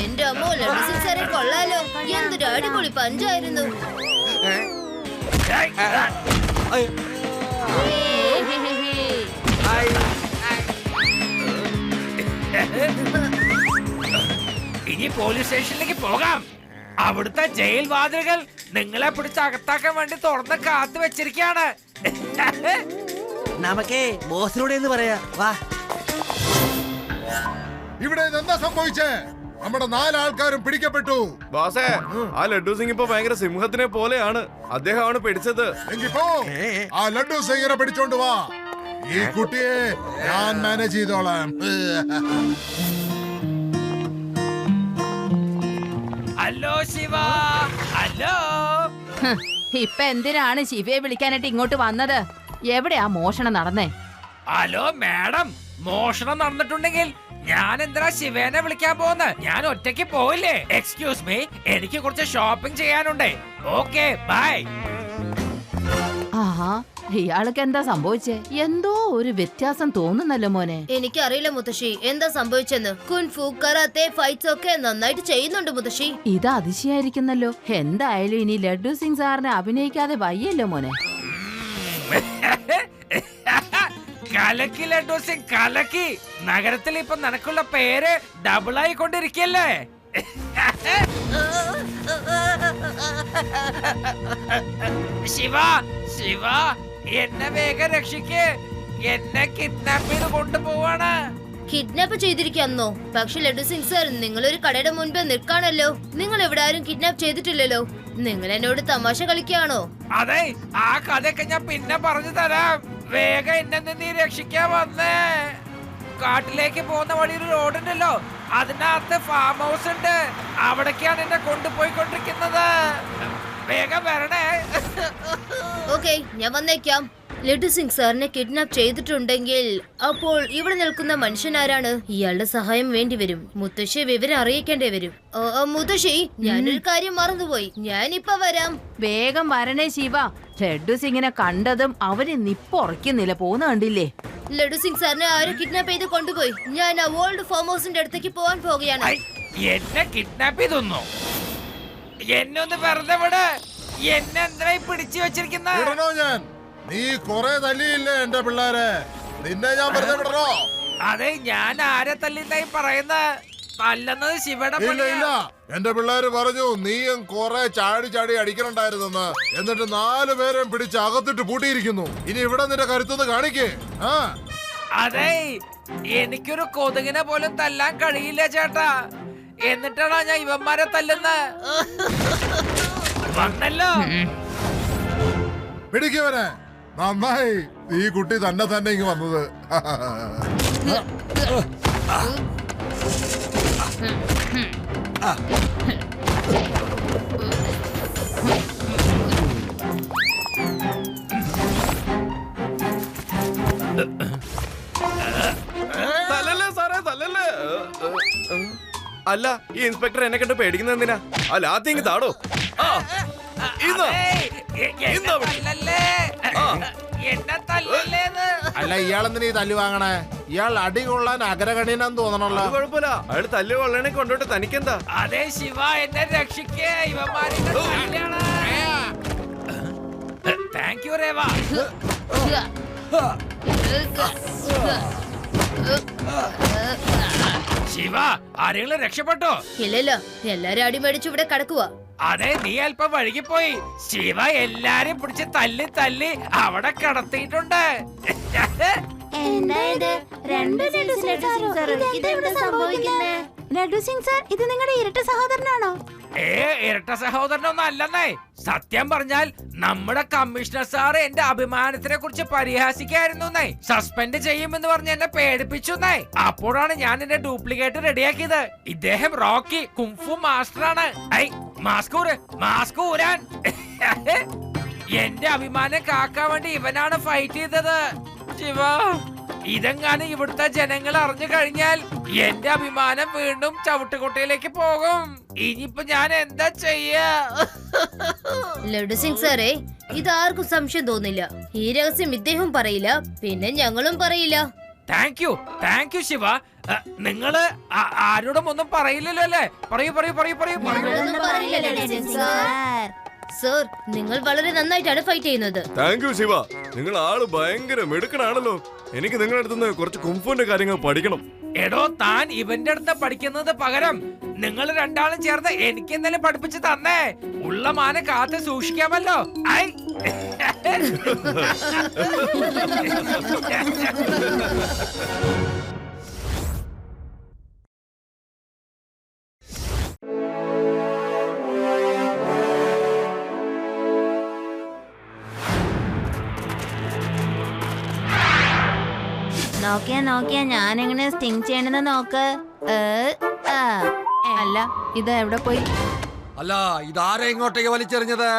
എന്റെ അമ്മോ, ലഡു സിംഗ് സാറെ കൊള്ളാലോ. എന്തൊരു അടിപൊളി പഞ്ചായിരുന്നു. ഇനി പോലീസ് സ്റ്റേഷനിലേക്ക് പോകാം. അവിടുത്തെ ജയിൽ വാതിലുകൾ നിങ്ങളെ പിടിച്ച് അകത്താക്കാൻ വേണ്ടി തുറന്ന് കാത്തു വെച്ചിരിക്കുകയാണ്. നമുക്കേ ബോസിനോട് എന്ന് പറയാ. വാ. ഇവിടെ എന്താ സംഭവിച്ചേ? നമ്മുടെ 4 ആൾക്കാരും പിടിക്കപ്പെട്ടു. ബോസേ, ആ ലഡ്ഡു സിംഗ് ഇപ്പൊ ഭയങ്കര സിംഹത്തിനെ പോലെയാണ്. അദ്ദേഹമാണ് പിടിച്ചത്. എങ്കിപ്പോ ആ ലഡ്ഡു സിംഗിനെ പിടിച്ചോണ്ട് വാ. ഈ കുട്ടിയെ ഞാൻ മാനേജ് ചെയ്തോളാം. Hello Shiva, hello. ഇപ്പൊ എന്തിനാണ് ശിവയെ വിളിക്കാനായിട്ട് ഇങ്ങോട്ട് വന്നത്? എവിടെയാ മോഷണം നടന്നേ? ഹലോ മാഡം, മോഷണം നടന്നിട്ടുണ്ടെങ്കിൽ ഞാൻ എന്തിനാ ശിവേനെ വിളിക്കാൻ പോകുന്നത്? ഞാൻ ഒറ്റയ്ക്ക് പോയില്ലേ? എക്സ്ക്യൂസ് മീ, എനിക്ക് കുറച്ച് ഷോപ്പിംഗ് ചെയ്യാനുണ്ട്. Okay, by. ആഹാ, ഇയാൾക്ക് എന്താ സംഭവിച്ചേ? എന്തോ ഒരു വ്യത്യാസം തോന്നുന്നല്ലോ മോനെ. എനിക്കറിയില്ല മുത്തശ്ശി എന്താ സംഭവിച്ചെന്ന്. കുൻഫു, കരാത്തെ, ഫൈറ്റ്സ് ഒക്കെ നന്നായിട്ട് ചെയ്യുന്നുണ്ട് മുത്തശ്ശി. ഇത് അതിശയായിരിക്കുന്നല്ലോ. എന്തായാലും ഇനി ലഡ്ഡു സിംഗ് സാറിനെ അഭിനയിക്കാതെ വയ്യല്ലോ മോനെ. കലക്കി ലഡ്ഡു സിംഗ്, കലക്കി. നഗരത്തിൽ ഇപ്പൊ നിനക്കുള്ള പേര് ഡബിൾ ആയിക്കൊണ്ടിരിക്കല്ലേ? ശിവ, ശിവ, എന്നെ വേഗം രക്ഷിക്ക്. എന്നെ കിഡ്നാപ്പ് ചെയ്ത് കൊണ്ടുപോവാണ്. കിഡ്നാപ്പ് ചെയ്തിരിക്കാന്നോ? പക്ഷെ ലഡു സിംഗ് സാർ, നിങ്ങൾ ഒരു കടയുടെ മുൻപ് നിൽക്കാണല്ലോ. നിങ്ങൾ ഇവിടെ ആരും കിഡ്നാപ്പ് ചെയ്തിട്ടില്ലല്ലോ. നിങ്ങൾ എന്നോട് തമാശ കളിക്കാണോ? അതെ, ആ കഥയൊക്കെ ഞാൻ പിന്നെ പറഞ്ഞു തരാം. വേഗം എന്നെ നീ രക്ഷിക്കാൻ വന്നേ. കാട്ടിലേക്ക് പോകുന്ന വഴി ഒരു റോഡ് ഉണ്ടല്ലോ, അതിനകത്ത് ഫാം ഹൗസ് ഉണ്ട്. അവിടേക്കാണ് എന്നെ കൊണ്ടുപോയിക്കൊണ്ടിരിക്കുന്നത്. വേഗം വരണേ. ഓക്കെ, ഞാൻ വന്നേക്കാം. ലഡു സിംഗ് സാറിനെ കിഡ്നാപ്പ് ചെയ്തിട്ടുണ്ടെങ്കിൽ അപ്പോൾ ഇവിടെ നിൽക്കുന്ന മനുഷ്യനാരാണ്? ഇയാളുടെ സഹായം വേണ്ടി വരും. മുത്തശ്ശിയെ വിവരം അറിയിക്കേണ്ടി വരും. മുത്തശ്ശി, ഞാനൊരു കാര്യം മറന്നുപോയി. ഞാനിപ്പോ വരാം. വേഗം വരണേ ശിവ. ലഡ്ഡു സിംഗിനെ കണ്ടതും അവന് നിപ്പൊറക്കുന്നില്ല. പോന്ന കണ്ടില്ലേ? ലഡു സിംഗ് സാറിനെ ആരും കിഡ്നാപ്പ് ചെയ്ത് കൊണ്ടുപോയി. ഞാൻ ആ ഓൾഡ് ഫാം ഹൗസിന്റെ അടുത്തേക്ക് പോകാൻ പോകുകയാണ്. എന്നെ കിഡ്നാപ്പ് ചെയ്തൊന്നു? എന്നെ ഒന്ന് വെറുതെ വിട്. എന്നെ എന്തായി പിടിച്ചു വെച്ചിരിക്കുന്ന? ഞാൻ നീ കൊറേ തല്ലിയില്ലേ എന്റെ പിള്ളേരെ? നിന്നെ ഞാൻ വെറുതെ വിടണോ? അതെ, ഞാൻ ആരെ തല്ലിന്നായി പറയുന്നത്? തല്ലുന്നത് ശിവയുടെ ഇല്ല ഇല്ല, എന്റെ പിള്ളേര് പറഞ്ഞു നീയും കൊറേ ചാടി ചാടി അടിക്കണുണ്ടായിരുന്നെന്ന്. എന്നിട്ട് 4 പേരെയും പിടിച്ച് അകത്തിട്ട് പൂട്ടിയിരിക്കുന്നു. ഇനി ഇവിടെ നിന്റെ കരുത്തൊന്ന് കാണിക്കേ. അതെ, എനിക്കൊരു കൊതുകിനെ പോലും തല്ലാൻ കഴിയില്ല ചേട്ടാ. എന്നിട്ടാണോ ഞാൻ ഇവന്മാരെ തല്ലുന്ന? വന്നല്ലോ. പിടിക്കവനെ. നന്നായി ഈ കുട്ടി തന്നെ ഇങ്ങ് വന്നത്. തല്ലല്ലേ സാറേ, തല്ലല്ലേ. അല്ല, ഈ ഇൻസ്പെക്ടർ എന്നെ കണ്ട് പേടിക്കുന്ന എന്തിനാ? അല്ല, ആദ്യം ഇങ്ങ് താടോ. അല്ല, ഇയാളെന്തിനാ ഈ തല്ലു വാങ്ങണേ? ഇയാൾ അടി കൊള്ളാൻ അഗ്രഗണ്യനാന്ന് തോന്നണല്ലോ. കുഴപ്പമില്ല, അയാൾ തല്ല് കൊള്ളണേ കൊണ്ടോട്ട് തനിക്കെന്താ? അതെ ശിവ, എന്നെ രക്ഷിക്കേ. ഇവന്മാരുടെ താങ്ക് യു രേവ. ശിവ, ആരെങ്കിലും രക്ഷപ്പെട്ടോ? ഇല്ലല്ലോ, എല്ലാരും അടിമേടിച്ചു ഇവിടെ കിടക്കുക. അതെ, നീ അല്പം വഴുകിപ്പോയി. ശിവ എല്ലാരും പിടിച്ച് തല്ലി തല്ലി അവിടെ കിടത്തിയിട്ടുണ്ട്. എന്താ ഇത്? രണ്ട് ഇതെവിടെ സംഭവിക്കുന്നേ? ലഡു സിംഗ് സാർ, ഇത് നിങ്ങളുടെ ഇരട്ട സഹോദരനാണോ? ഇരട്ട സഹോദരനൊന്നും അല്ലെന്നേ. സത്യം പറഞ്ഞാൽ നമ്മുടെ കമ്മീഷണർ സാറ് എന്റെ അഭിമാനത്തിനെ കുറിച്ച് പരിഹാസിക്കായിരുന്നു. സസ്പെൻഡ് ചെയ്യുമെന്ന് പറഞ്ഞ് എന്നെ പേടിപ്പിച്ചു. അപ്പോഴാണ് ഞാൻ എന്റെ ഡ്യൂപ്ലിക്കേറ്റ് റെഡിയാക്കിയത്. ഇദ്ദേഹം റോക്കി കുംഫു മാസ്റ്ററാണ്. മാസ്ക് ഊരാൻ. എന്റെ അഭിമാനം കാക്കാൻ വേണ്ടി ഇവനാണ് ഫൈറ്റ് ചെയ്തത്. ശിവ, ഇതെങ്ങാനും ഇവിടുത്തെ ജനങ്ങൾ അറിഞ്ഞു കഴിഞ്ഞാൽ എന്റെ അഭിമാനം വീണ്ടും ചവിട്ടുകൊട്ടയിലേക്ക് പോകും. ഇനിയിപ്പോ ഞാൻ എന്താ ചെയ്യാ? ലഡു സിംഗ് സാറേ, ഇതാർക്കും സംശയം തോന്നില്ല. ഈ രഹസ്യം ഇദ്ദേഹം പറയില്ല, പിന്നെ ഞങ്ങളും പറയില്ല. Thank you Shiva. നിങ്ങള് ആരോടും ഒന്നും പറയില്ലല്ലോ അല്ലേ? പറയൂ. സർ, നിങ്ങൾ വളരെ നന്നായിട്ടാണ് ഫൈറ്റ് ചെയ്യുന്നത്. Thank you Shiva. നിങ്ങൾ ആള് ഭയങ്കര മിടുക്കനാണല്ലോ. എനിക്ക് നിങ്ങളുടെ അടുത്തുനിന്ന് കുറച്ച് കുംഫുവിന്റെ കാര്യങ്ങൾ പഠിക്കണം. എടോ, താൻ ഇവന്റെ അടുത്ത് പഠിക്കുന്നത് പകരം നിങ്ങൾ രണ്ടാളും ചേർന്ന് എനിക്ക് എന്തെങ്കിലും പഠിപ്പിച്ചു തന്നേ. ഉള്ള മാനം കാത്ത് സൂക്ഷിക്കാമല്ലോ. നോക്കിയാ ഞാൻ എങ്ങനെ സ്റ്റിങ് ചെയ്യണെന്ന് നോക്ക്. അല്ല, ഇത് എവിടെ പോയി? അല്ല, ഇതാരെ ഇങ്ങോട്ടേക്ക് വലിച്ചെറിഞ്ഞത്?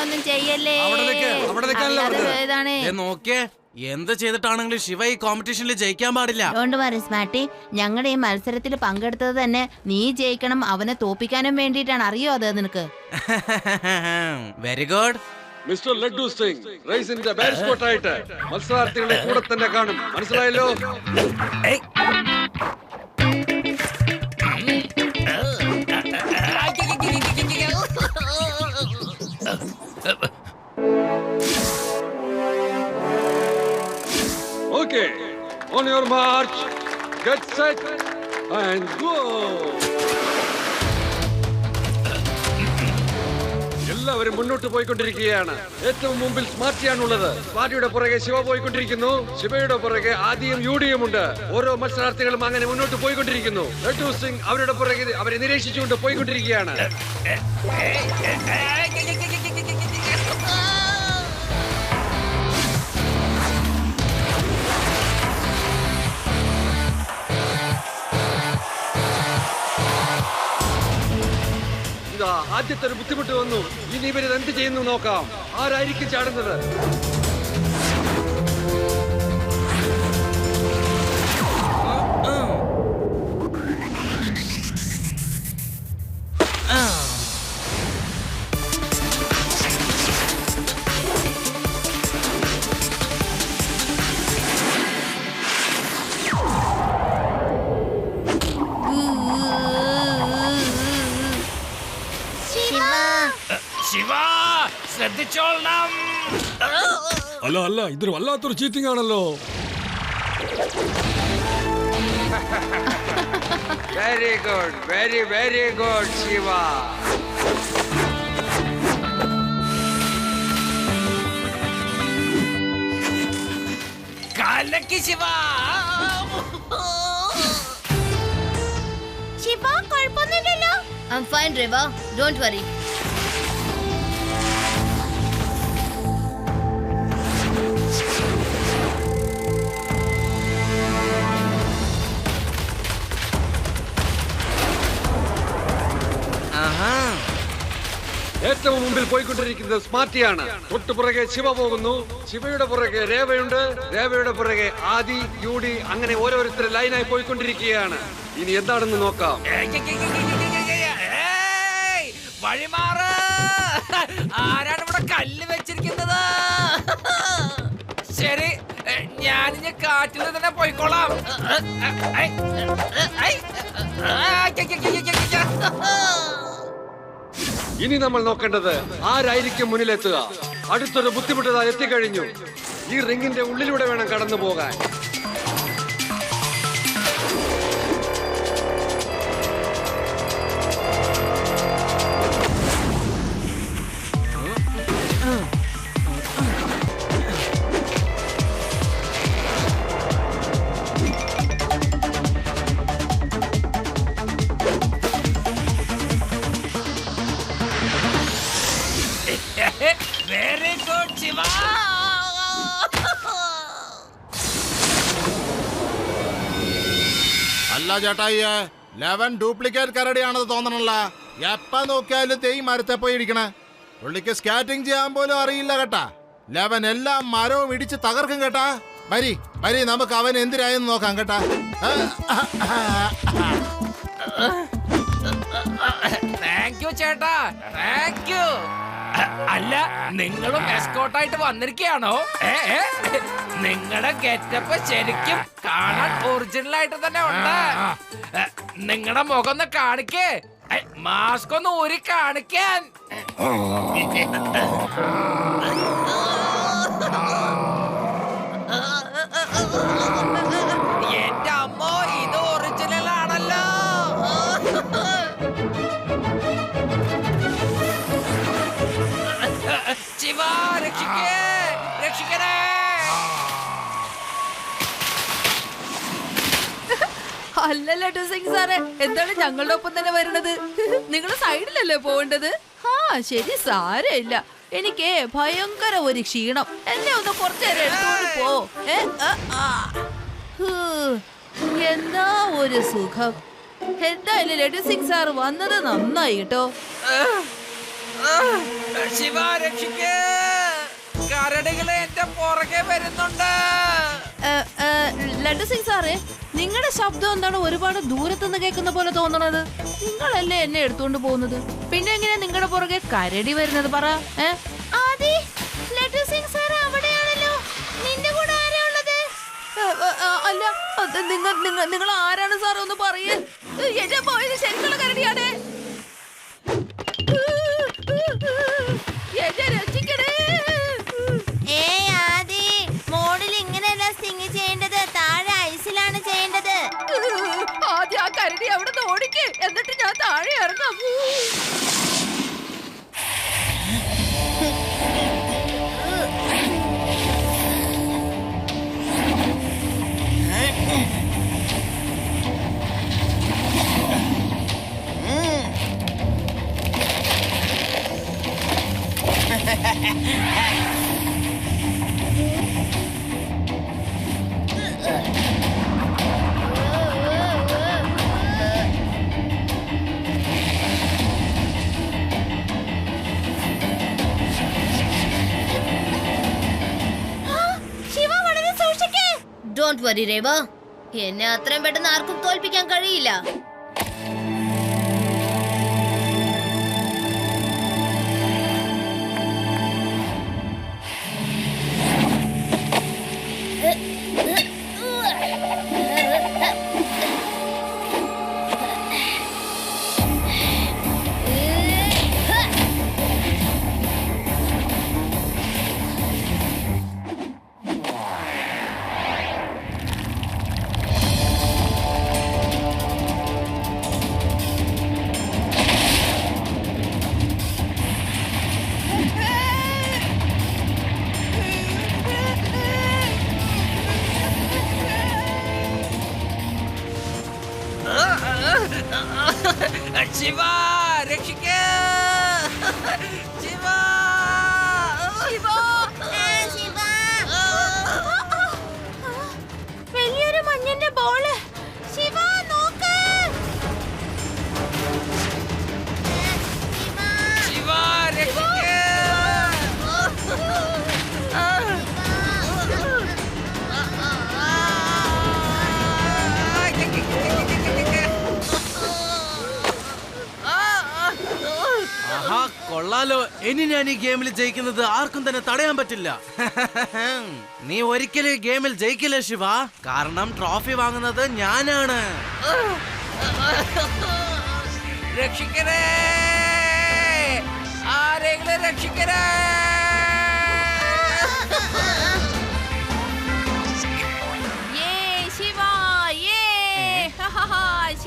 ഒന്നും ചെയ്യല്ലേ. നോക്കിയേ, എന്ത് ചെയ്തിട്ടാണെങ്കിലും ശിവ ഈ കോമ്പറ്റീഷനിൽ ജയിക്കാൻ പാടില്ല. ഡോണ്ട് വറി സ്മാർട്ടി, ഞങ്ങളുടെ ഈ മത്സരത്തിൽ പങ്കെടുത്തത് തന്നെ നീ ജയിക്കണം, അവനെ തോപ്പിക്കാനും വേണ്ടിയിട്ടാണ്. അറിയോ അത് നിനക്ക്? Very good. Mister Laddu Singh റേസിന്റെ ബാരിസ്കോട്ടായിട്ട് മത്സരാർത്ഥികളെ കൂടെ തന്നെ കാണും. മനസ്സിലായല്ലോ? Okay, on your march, get set and go. എല്ലാവരും മുന്നോട്ട് പോയിക്കൊണ്ടിരിക്കുകയാണ്. ഏറ്റവും മുമ്പിൽ സ്മാർട്ടിയാണുള്ളത്. സ്മാർട്ടിയുടെ പുറകെ ശിവ പോയിക്കൊണ്ടിരിക്കുന്നു. ശിവയുടെ പുറകെ ആദിയും യുഡിയും ഉണ്ട്. ഓരോ മത്സരാർത്ഥികളും അങ്ങനെ മുന്നോട്ട് പോയിക്കൊണ്ടിരിക്കുന്നു. ലഡ്ഡു സിംഗ് അവരുടെ പുറകെ അവരെ നിരീക്ഷിച്ചുകൊണ്ട് പോയിക്കൊണ്ടിരിക്കുകയാണ്. ആദ്യത്തെ ഒരു ബുദ്ധിമുട്ട് വന്നു. ഇനി ഇവരിത് എന്ത് ചെയ്യുന്നു നോക്കാം. ആരായിരിക്കും ചാടുന്നത്? ശിവ, ശ്രദ്ധിച്ചോളണം. അല്ല, ഇതൊരു വല്ലാത്തൊരു ചീറ്റിംഗ് ആണല്ലോ. Very good, very good Shiva. കലക്കി ശിവ. ശിവ, കുഴപ്പമൊന്നുമില്ലല്ലോ. I'm fine, Reva. Don't worry. ഏറ്റവും മുമ്പിൽ പോയിക്കൊണ്ടിരിക്കുന്നത് സ്മാർട്ടിയാണ്. തൊട്ടുപുറകെ ശിവ പോകുന്നു. ശിവയുടെ പുറകെ രേവയുണ്ട്. രേവയുടെ പുറകെ ആദി, യുഡി, അങ്ങനെ ഓരോരുത്തർ ലൈനായി പോയിക്കൊണ്ടിരിക്കുകയാണ്. ഇനി എന്താണെന്ന് നോക്കാം. വഴിമാറ്. ആരാണ് ഇവിടെ കല്ല് വെച്ചിരിക്കുന്നത്? ശരി, ഞാനിഞ്ഞ് കാറ്റിൽ തന്നെ പോയിക്കോളാം. ഇനി നമ്മൾ നോക്കേണ്ടത് ആരായിരിക്കും മുന്നിലെത്തുക. അടുത്തൊരു ബുദ്ധിമുട്ടതായി എത്തിക്കഴിഞ്ഞു. ഈ റിങ്ങിന്റെ ഉള്ളിലൂടെ വേണം കടന്നു പോകാൻ. Very good Shiva. അല്ല ചേട്ടായിയെ 11 ഡ്യൂപ്ലിക്കേറ്റ് കരടിയാണെന്ന് തോന്നണല്ല. എപ്പ നോക്കിയാലും തേയ് മരത്തെ പോയി ഇരിക്കണേ. പുള്ളിക്ക് സ്കാറ്റിംഗ് ചെയ്യാൻ പോലും അറിയില്ല കേട്ടാ. 11 എല്ലാം മരവും ഇടിച്ച് തകർക്കും കേട്ടാ. വരി നമുക്ക് അവൻ എന്തിനായെന്ന് നോക്കാം കേട്ടാ. താങ്ക് യു ചേട്ടാ, താങ്ക് യു. അല്ല, നിങ്ങളും എസ്കോർട്ടായിട്ട് വന്നിരിക്കുകയാണോ? നിങ്ങളുടെ ഗെറ്റപ്പ് ശരിക്കും കാണാൻ ഒറിജിനൽ ആയിട്ട് തന്നെ ഉണ്ട്. നിങ്ങളുടെ മുഖം ഒന്ന് കാണിക്കേ, മാസ്ക് ഒന്ന് ഊരി കാണിക്കാൻ. എന്റെ അമ്മോ, ഇത് ഒറിജിനൽ ആണല്ലോ. ശിവ, രക്ഷിക്കണേ. അല്ല ലഡു സിംഗ് സാറേ, എന്താണ് ഞങ്ങളുടെ ഒപ്പം തന്നെ വരുന്നത്? നിങ്ങൾ സൈഡിലല്ലേ പോവേണ്ടത്? ശരി, സാരമില്ല. എനിക്ക് ഭയങ്കര ഒരു ക്ഷീണം. എന്നെ ഒന്ന് കുറച്ചേരം എടുത്തോണ്ട് പോ. എന്താ ഒരു സുഖം. എന്തായാലും ലഡു സിംഗ് സാർ വന്നത് നന്നായി കേട്ടോ. ശിവ, രക്ഷിക്കേ. കരടികളെ എന്റെ പുറകെ വരുന്നുണ്ട്. ലഡു സിംഗ് സാറേ, നിങ്ങളുടെ ശബ്ദം എന്താണ് ഒരുപാട് ദൂരത്തുനിന്ന് കേൾക്കുന്ന പോലെ തോന്നണത്? നിങ്ങളല്ലേ എന്നെ എടുത്തോണ്ട് പോകുന്നത്? പിന്നെ എങ്ങനെയാ നിങ്ങളുടെ പുറകെ കരടി വരുന്നത്? പറ. ലഡു സിംഗ് സാർ അവിടെയാണല്ലോ. നിന്റെ കൂടെ ആരാ ഉള്ളത്? അല്ല, നിങ്ങൾ ആരാണ് സാർ? ഒന്ന് പറയേ. എന്റെ പോയത് ശരിക്കുള്ള കരടിയാണേ. എന്നെ രക്ഷിക്കണേ. മോഡിൽ ഇങ്ങനെയല്ല സ്റ്റിങ് ചെയ്യേണ്ടത്, താഴെ ഐസിലാണ് ചെയ്യേണ്ടത്. ആദ്യം ആ കരടി അവിടെ നിന്ന് ഓടിക്കേ, എന്നിട്ട് ഞാൻ താഴെ ഇറങ്ങാം. ഡോണ്ട് വറി രേവ, എന്നെ അത്രയും പെട്ടെന്ന് ആർക്കും തോൽപ്പിക്കാൻ കഴിയില്ല. ശിവ, രക്ഷിക്കേ. ശിവ, വലിയൊരു മഞ്ഞന്റെ ബോള്. ശിവ, നോക്ക്. ശിവ, രക്ഷിക്കേ. കൊള്ളാലോ. ഇനി ഞാൻ ഈ ഗെയിമിൽ ജയിക്കുന്നത് ആർക്കും തന്നെ തടയാൻ പറ്റില്ല. നീ ഒരിക്കലും ഈ ഗെയിമിൽ ജയിക്കില്ല ശിവ, കാരണം ട്രോഫി വാങ്ങുന്നത് ഞാനാണ്. രക്ഷിക്കണേ, ആരെങ്കിലും രക്ഷിക്കണേ.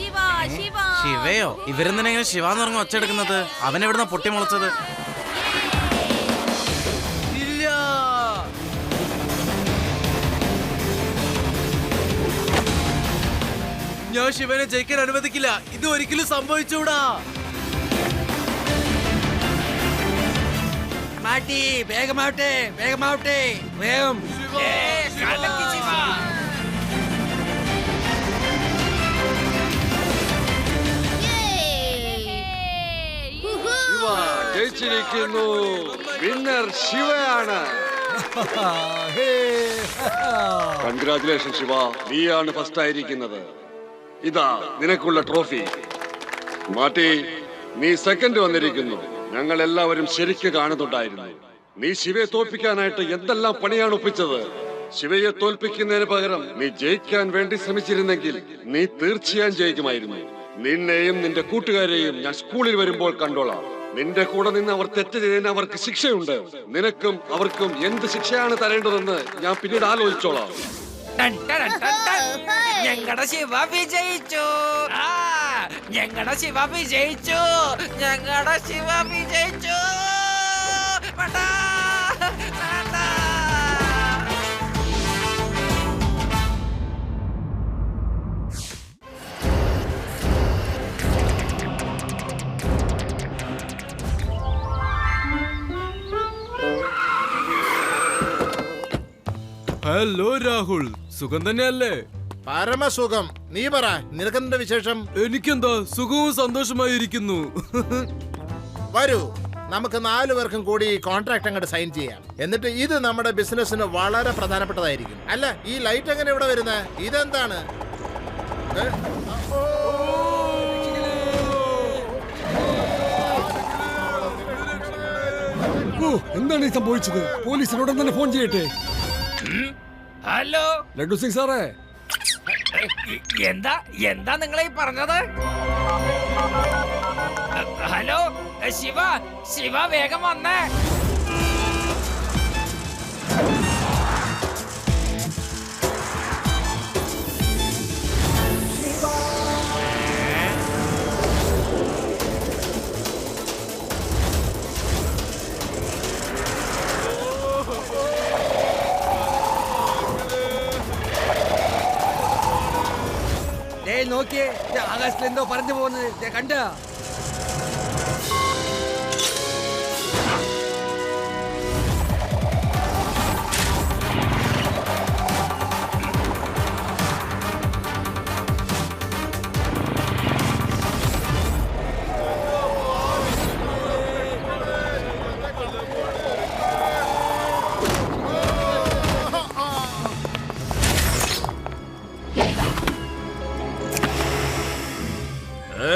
ശിവ ശിവ ശിവയോ? ഇവരെന്തിനാ ഇങ്ങനെ ശിവാന്ന് പറഞ്ഞ ഒച്ച എടുക്കുന്നത്? അവൻ എവിടുന്ന പൊട്ടിമുളച്ചത്? ഇല്ല, ഞാൻ ശിവനെ ജയിക്കാൻ അനുവദിക്കില്ല. ഇത് ഒരിക്കലും സംഭവിച്ചൂടാ. മാറ്റി, വേഗമാവട്ടെ, വേഗമാവട്ടെ, വേഗം. കലക്കി ശിവ. ശിവ ജയിച്ചിരിക്കുന്നു. വിന്നർ ശിവയാണ്. കൺഗ്രാറ്റുലേഷൻ ശിവ, നീയാണ് ഫസ്റ്റ് ആയിരിക്കുന്നത്. ഇതാ നിനക്കുള്ള ട്രോഫി. മാറ്റി, നീ സെക്കൻഡ് വന്നിരിക്കുന്നു. ഞങ്ങൾ എല്ലാവരും ശരിക്ക് കാണുന്നുണ്ടായിരുന്നു. നീ ശിവയെ തോൽപ്പിക്കാനായിട്ട് എന്തെല്ലാം പണിയാണ് ഒപ്പിച്ചത്. ശിവയെ തോൽപ്പിക്കുന്നതിന് പകരം നീ ജയിക്കാൻ വേണ്ടി ശ്രമിച്ചിരുന്നെങ്കിൽ നീ തീർച്ചയായും ജയിക്കുമായിരുന്നു. നിന്നെയും നിന്റെ കൂട്ടുകാരെയും ഞാൻ സ്കൂളിൽ വരുമ്പോൾ കണ്ടോളാം. നിന്റെ കൂടെ നിന്ന് അവർ തെറ്റ് ചെയ്തതിന് അവർക്ക് ശിക്ഷയുണ്ട്. നിനക്കും അവർക്കും എന്ത് ശിക്ഷയാണ് തരേണ്ടതെന്ന് ഞാൻ പിന്നീട് ആലോചിച്ചോളാം. ഞങ്ങളുടെ ശിവ വിജയിച്ചു. ഞങ്ങളുടെ ശിവ വിജയിച്ചു. ഞങ്ങളുടെ ശിവ വിജയിച്ചു. വേണ്ടാ, വേണ്ടാ. ഹലോ രാഹുൽ, സുഖം തന്നെയല്ലേ? പരമസുഖം. നീ പറ, നിനക്കെന്താ വിശേഷം? എനിക്കെന്താ, സുഖവും സന്തോഷമായിരിക്കുന്നു. വരൂ, നമുക്ക് 4 പേർക്കും കൂടി ഈ കോൺട്രാക്ട് അങ്ങോട്ട് സൈൻ ചെയ്യാം. എന്നിട്ട് ഇത് നമ്മുടെ ബിസിനസ്സിന് വളരെ പ്രധാനപ്പെട്ടതായിരിക്കും. അല്ല, ഈ ലൈറ്റ് എങ്ങനെ ഇവിടെ വരുന്നത്? ഇതെന്താണ്? എന്താണ് ഈ സംഭവിച്ചത്? പോലീസിനോട് തന്നെ ഫോൺ ചെയ്യട്ടെ. ഹലോ ലഡ്ഡു സിംഗ് സാറേ, എന്താ എന്താ നിങ്ങളീ പറഞ്ഞത്? ഹലോ ശിവ, ശിവ വേഗം വന്നേ. നോക്കിയേ, ആകാശത്തിൽ എന്തോ പറഞ്ഞു പോകുന്നത് കണ്ട.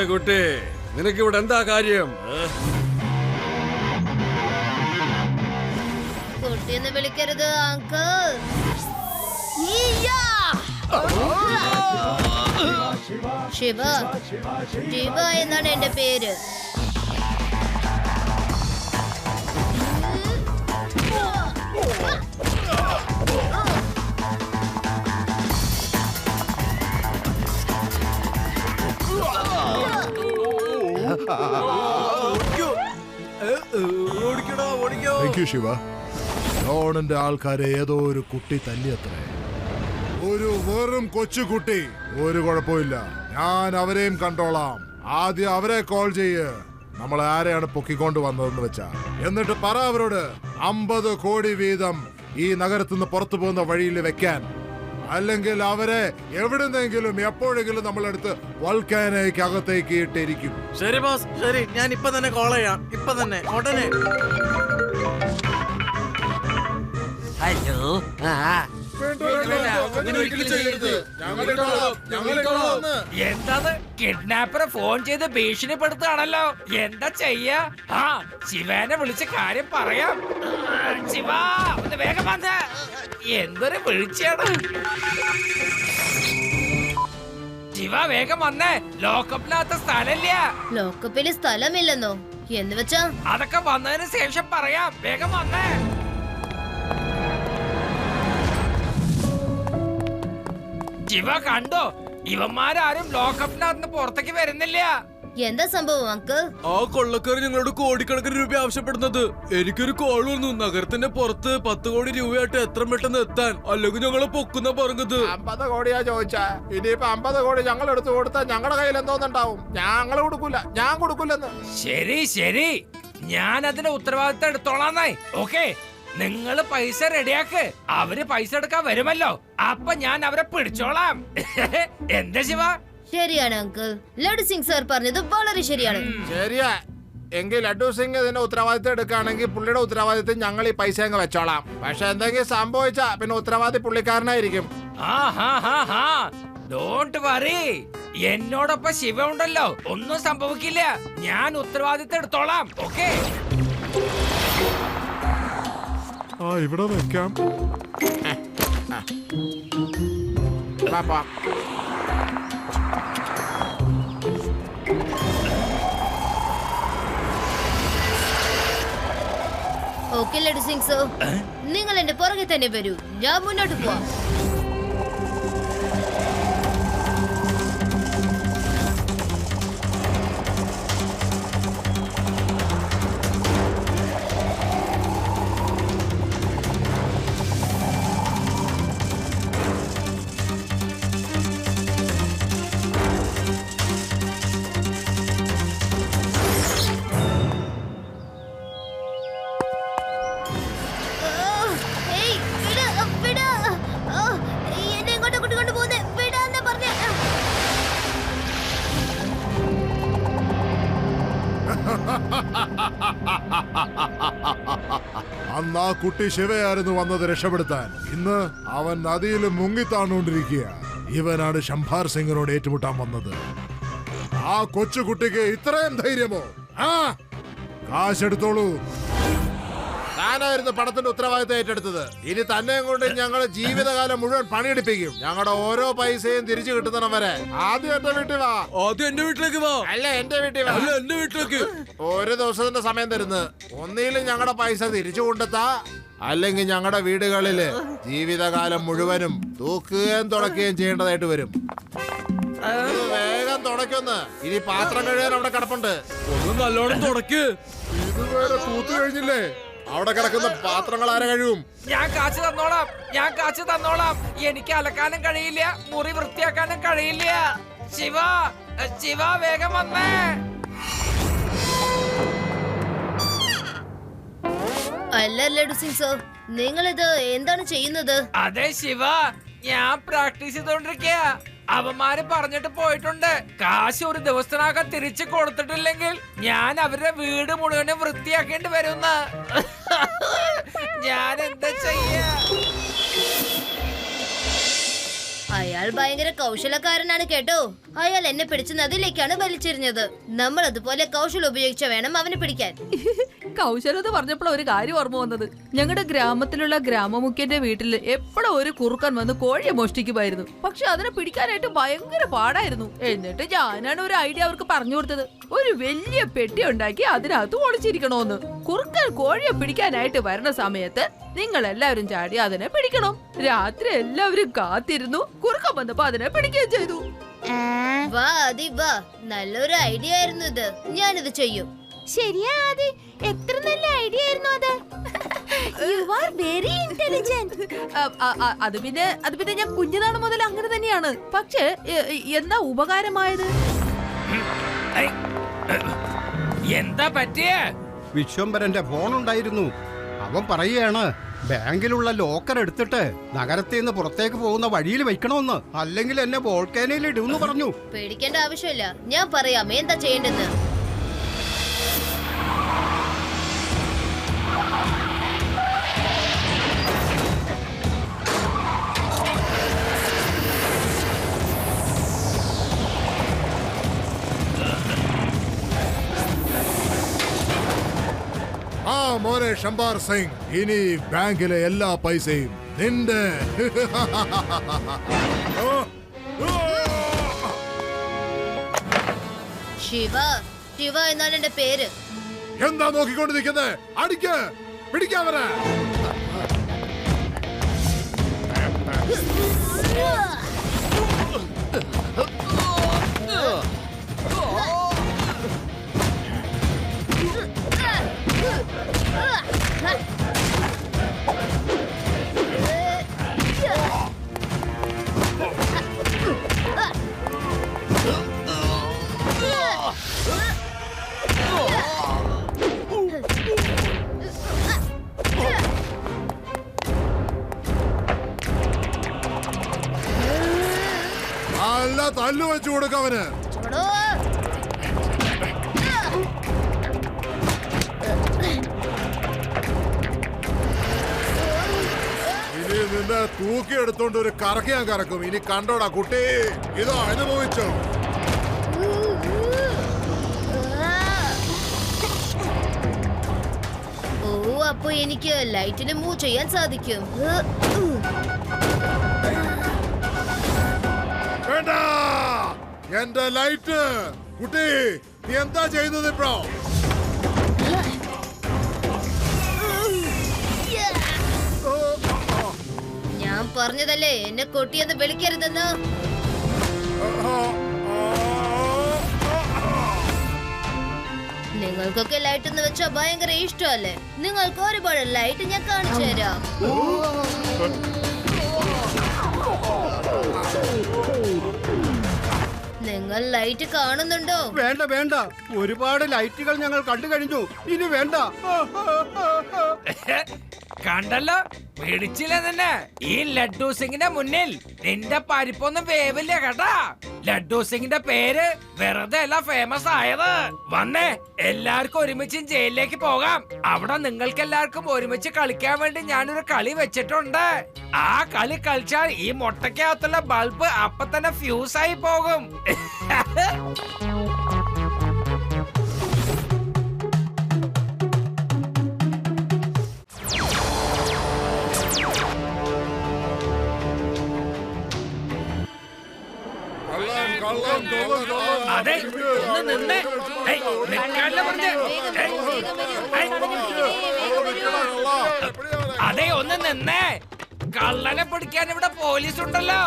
കുട്ടി, നിനക്ക് ഇവിടെ എന്താ കാര്യം? കുട്ടിയെന്ന് വിളിക്കരുത് അങ്കിൾ. ശിവ, ശിവ എന്നാണ് എന്റെ പേര്. ശിവ, ലോണിന്റെ ആൾക്കാരെ ഏതോ ഒരു കുട്ടി തല്ലിയത്രേ. ഒരു വെറും കൊച്ചുകുട്ടി. ഒരു കുഴപ്പമില്ല, ഞാൻ അവരെയും കണ്ടോളാം. ആദ്യം അവരെ കോൾ ചെയ്യ്. നമ്മൾ ആരെയാണ് പൊക്കിക്കൊണ്ട് വന്നതെന്ന് വെച്ചാ. എന്നിട്ട് പറ അവരോട് 50 കോടി വീതം ഈ നഗരത്തിൽ പുറത്തു പോകുന്ന വഴിയിൽ വെക്കാൻ. അല്ലെങ്കിൽ അവരെ എവിടുന്നെങ്കിലും എപ്പോഴെങ്കിലും നമ്മളെടുത്ത് വോൾക്കാനോയ്ക്ക് അകത്തേക്ക് ഇട്ടിരിക്കും. ശരി ബോസ്, ശരി. ഞാൻ ഇപ്പൊ തന്നെ കോൾ ചെയ്യാം. ഇപ്പൊ തന്നെ, ഉടനെ. ഹലോ. എന്താത്, കിഡ്നാപ്പറെ ഫോൺ ചെയ്ത് ഭീഷണിപ്പെടുത്തുകയാണല്ലോ. എന്താ ചെയ്യാ? ശിവനെ വിളിച്ച് കാര്യം പറയാം. ശിവ ഒന്ന് വേഗം വന്ന. എന്തൊരു വീഴ്ചയാണ്. ശിവ വേഗം വന്നേ. ലോക്കപ്പിനകത്ത് സ്ഥലമില്ല. ലോക്കപ്പില് സ്ഥലമില്ലെന്നോ? എന്ന് വെച്ചാ? അതൊക്കെ വന്നതിന് ശേഷം പറയാം. വേഗം വന്നേ. ശിവ കണ്ടോ? ഇവന്മാരാരും ലോക്കപ്പിനകത്ത് പുറത്തേക്ക് വരുന്നില്ല. എന്താ സംഭവം അങ്കിൾ? ആ കൊള്ളക്കാരൻ ഞങ്ങളോട് കോടിക്കണക്കിന് രൂപ ആവശ്യപ്പെടുന്നത്. എനിക്കൊരു കോൾ വന്നു, നഗരത്തിന്റെ പുറത്ത് 10 കോടി രൂപയായിട്ട് എത്ര പെട്ടെന്ന് എത്താൻ, അല്ലെങ്കിൽ ഞങ്ങളെ പൊക്കുന്ന പറഞ്ഞത്. 50 കോടിയാ ചോദിച്ചാ. ഇനിയിപ്പോ 50 കോടി ഞങ്ങൾ എടുത്തു കൊടുത്താൽ ഞങ്ങളുടെ കയ്യിൽ എന്തോന്നുണ്ടാവും? ഞങ്ങൾ കൊടുക്കൂല, ഞാൻ കൊടുക്കൂലെന്ന്. ശരി ശരി, ഞാൻ അതിന്റെ ഉത്തരവാദിത്തം എടുത്തോളാന്നായി. ഓക്കെ, നിങ്ങൾ പൈസ റെഡിയാക്ക്. അവര് പൈസ എടുക്കാൻ വരുമല്ലോ, അപ്പൊ ഞാൻ അവരെ പിടിച്ചോളാം. എന്താ ശിവ? ശരിയാണ് അങ്കിൾ, ലഡു സിംഗ് സാർ പറഞ്ഞത് വളരെ ശരിയാണ്. ശരിയാ, എങ്കിൽ ലഡു സിംഗ് ഇതിന്റെ ഉത്തരവാദിത്തം എടുക്കുകയാണെങ്കിൽ പുള്ളിയുടെ ഉത്തരവാദിത്തം ഞങ്ങൾ ഈ പൈസ അങ്ങ് വെച്ചോളാം. പക്ഷെ എന്തെങ്കിലും സംഭവിച്ചാ പിന്നെ ഉത്തരവാദി പുള്ളിക്കാരനായിരിക്കും. ഡോണ്ട് വറി, എന്നോടൊപ്പം ശിവ ഉണ്ടല്ലോ, ഒന്നും സംഭവിക്കില്ല. ഞാൻ ഉത്തരവാദിത്തം എടുത്തോളാം. ഓക്കെ, ഇവിടെ വെക്കാം. ഓക്കെ ലഡു സിംഗ് സർ, നിങ്ങൾ എന്റെ പുറകെ തന്നെ വരൂ, ഞാൻ മുന്നോട്ട് പോവാം. അന്ന് ആ കുട്ടി ശിവയായിരുന്നു വന്നത് രക്ഷപ്പെടുത്താൻ. ഇന്ന് അവൻ നദിയിൽ മുങ്ങിത്താണുകൊണ്ടിരിക്കുക. ഇവനാണ് ശംഭാർ സിംഗിനോട് ഏറ്റുമുട്ടാൻ വന്നത്. ആ കൊച്ചുകുട്ടിക്ക് ഇത്രയും ധൈര്യമോ? കാശെടുത്തോളൂ. താനായിരുന്നു പണത്തിന്റെ ഉത്തരവാദിത്തം ഏറ്റെടുത്തത്. ഇനി തന്നെയും കൊണ്ട് ഞങ്ങൾ ജീവിതകാലം മുഴുവൻ പണിയെടുപ്പിക്കും. ഞങ്ങളുടെ ഓരോ പൈസയും തിരിച്ചു കിട്ടുന്ന വരെ. ആദ്യം എന്റെ വീട്ടിൽ വാ. ആദ്യം എന്റെ വീട്ടിലേക്ക് വാ. അല്ല, എന്റെ വീട്ടിൽ വാ. അല്ല, എന്റെ വീട്ടിലേക്ക്. ഒരു ദിവസത്തിന്റെ സമയം തരുന്നത്. ഒന്നിലും ഞങ്ങളുടെ പൈസ തിരിച്ചു കൊണ്ടെത്താ, അല്ലെങ്കിൽ ഞങ്ങളുടെ വീടുകളില് ജീവിതകാലം മുഴുവനും തൂക്കുകയും തുടക്കുകയും ചെയ്യേണ്ടതായിട്ട് വരും. വേഗം തുടക്കൊന്ന്. ഇനി പാത്രം കഴുകാൻ അവിടെ കിടപ്പുണ്ട്. ഒന്ന് നല്ലോണം തുടക്ക്. ഇതുവരെ തൂത്തു കഴിഞ്ഞില്ലേ? അവിടെ കിടക്കുന്ന പാത്രങ്ങൾ ആരെ കഴിവും? ഞാൻ കാശ് തന്നോളാം, ഞാൻ കാശ് തന്നോളാം. എനിക്ക് അലക്കാനും കഴിയില്ല, മുറി വൃത്തിയാക്കാനും കഴിയില്ല. ശിവ, ശിവ വേഗം വന്നേ. അല്ല ലഡു സിംഗ് സർ, നിങ്ങളിത് എന്താണ് ചെയ്യുന്നത്? അതെ ശിവ, ഞാൻ പ്രാക്ടീസ് ചെയ്തോണ്ടിരിക്കുക. അവന്മാര് പറഞ്ഞിട്ട് പോയിട്ടുണ്ട്, കാശ് ഒരു ദിവസത്തിനകം തിരിച്ചു കൊടുത്തിട്ടില്ലെങ്കിൽ ഞാൻ അവരുടെ വീട് മുഴുവനും വൃത്തിയാക്കേണ്ടി വരുന്ന. ഞാൻ എന്താ ചെയ്യാ? അയാൾ ഭയങ്കര കൗശലക്കാരനാണ് കേട്ടോ. അയാൾ എന്നെ പിടിച്ച് നദിയിലേക്കാണ് വലിച്ചെറിഞ്ഞത്. നമ്മൾ അതുപോലെ കൗശലം ഉപയോഗിച്ച വേണം അവനെ പിടിക്കാൻ. കൗശലത പറഞ്ഞപ്പോൾ ഒരു കാര്യം ഓർമ്മ വന്നത്. ഞങ്ങളുടെ ഗ്രാമത്തിലുള്ള ഗ്രാമമുഖ്യന്റെ വീട്ടിൽ എപ്പോഴും ഒരു കുറുക്കൻ വന്ന് കോഴിയെ മോഷ്ടിക്കുമായിരുന്നു. പക്ഷെ അതിനെ പിടിക്കാനായിട്ട് ഭയങ്കര പാടായിരുന്നു. എന്നിട്ട് ഞാനാണ് ഒരു ഐഡിയ അവർക്ക് പറഞ്ഞു കൊടുത്തത്. ഒരു വലിയ പെട്ടി ഉണ്ടാക്കി അതിനകത്ത് ഒളിച്ചിരിക്കണോന്ന്. കുറുക്കൻ കോഴിയെ പിടിക്കാനായിട്ട് വരുന്ന സമയത്ത് നിങ്ങൾ എല്ലാവരും ചാടി അതിനെ പിടിക്കണം. രാത്രി എല്ലാവരും കാത്തിരുന്നു. കുറുക്കൻ വന്നപ്പോ അതിനെ പിടിക്കുകയും ചെയ്തു. വാ ആദി വാ, നല്ലൊരു ഐഡിയ ആയിരുന്നു ഇത്. ഞാനിത് ചെയ്യും. ശരിയാ ആദി, എത്ര നല്ല ഐഡിയ ആയിരുന്നു അത്. You are very intelligent. അത് പിന്നെ ഞാൻ കുഞ്ഞുനാൾ മുതൽ അങ്ങനെ തന്നെയാണ്. പക്ഷേ എന്താ ഉപകാരമായത്? എന്താ പറ്റിയേ? വിശ്വംഭരന്റെ ഫോൺ ഉണ്ടായിരുന്നു. അവൻ പറയുകയാണ് ബാങ്കിലുള്ള ലോക്കർ എടുത്തിട്ട് നഗരത്തിൽ നിന്ന് പുറത്തേക്ക് പോകുന്ന വഴിയിൽ വെക്കണമെന്ന്, അല്ലെങ്കിൽ എന്നെ വോൾക്കാനയിൽ ഇടുമെന്ന് പറഞ്ഞു. പേടിക്കേണ്ട ആവശ്യമില്ല, ഞാൻ പറയാം എന്താ ചെയ്യേണ്ടത്. ആ മോനെ ശംഭാർ സിംഗ്, ഇനി ബാങ്കിലെ എല്ലാ പൈസയും നിന്റെ. ശിവ, ശിവ എന്നാണ് എന്റെ പേര്. എന്താ നോക്കിക്കൊണ്ടിരിക്കുന്നത്? അടിക്ക്, പിടിക്കാവരെ. നല്ല തല്ലു വെച്ചു കൊടുക്കവന്. ഇനി നിന്നെ തൂക്കി എടുത്തോണ്ട് ഒരു കറക്കി ഞാൻ കറക്കും. ഇനി കണ്ടോടാ കുട്ടി, ഇതോ അനുഭവിച്ചോ. ഓ, അപ്പൊ എനിക്ക് ലൈറ്റിന് മൂവ് ചെയ്യാൻ സാധിക്കും. വേണ്ട, എന്റെ ലൈറ്റ്. കുട്ടി, നീ എന്താ ചെയ്യുന്നത് ഇപ്പോ? ഞാൻ പറഞ്ഞതല്ലേ എന്നെ കൊട്ടിയെന്ന് വിളിക്കരുതെന്ന്. നിങ്ങൾക്കൊക്കെ ലൈറ്റ് എന്ന് വെച്ചാ ഭയങ്കര ഇഷ്ടമല്ലേ? നിങ്ങൾക്ക് ഒരുപാട് ലൈറ്റ് ഞാൻ കാണിച്ചു തരാം. നിങ്ങൾ ലൈറ്റ് കാണുന്നുണ്ടോ? വേണ്ട വേണ്ട, ഒരുപാട് ലൈറ്റുകൾ ഞങ്ങൾ കണ്ടു കഴിഞ്ഞു. ഇനി വേണ്ട. കണ്ടല്ലോ, പിടിച്ചില്ല തന്നെ. ഈ ലഡ്ഡു സിംഗിന്റെ മുന്നിൽ നിന്റെ പരിപ്പൊന്നും വേവില്ല കേട്ടാ. ലഡ്ഡു സിംഗിന്റെ പേര് വെറുതെ അല്ല ഫേമസ് ആയത്. വന്നേ, എല്ലാവർക്കും ഒരുമിച്ച് ജയിലിലേക്ക് പോകാം. അവിടെ നിങ്ങൾക്ക് എല്ലാവർക്കും ഒരുമിച്ച് കളിക്കാൻ വേണ്ടി ഞാനൊരു കളി വെച്ചിട്ടുണ്ട്. ആ കളി കളിച്ചാൽ ഈ മുട്ടയ്ക്കകത്തുള്ള ബൾബ് അപ്പൊ തന്നെ ഫ്യൂസ് ആയി പോകും. അതെ, ഒന്ന് നിന്നേ. അതെ, ഒന്ന് നിന്നേ. കള്ളനെ പിടിക്കാൻ ഇവിടെ പോലീസ് ഉണ്ടല്ലോ.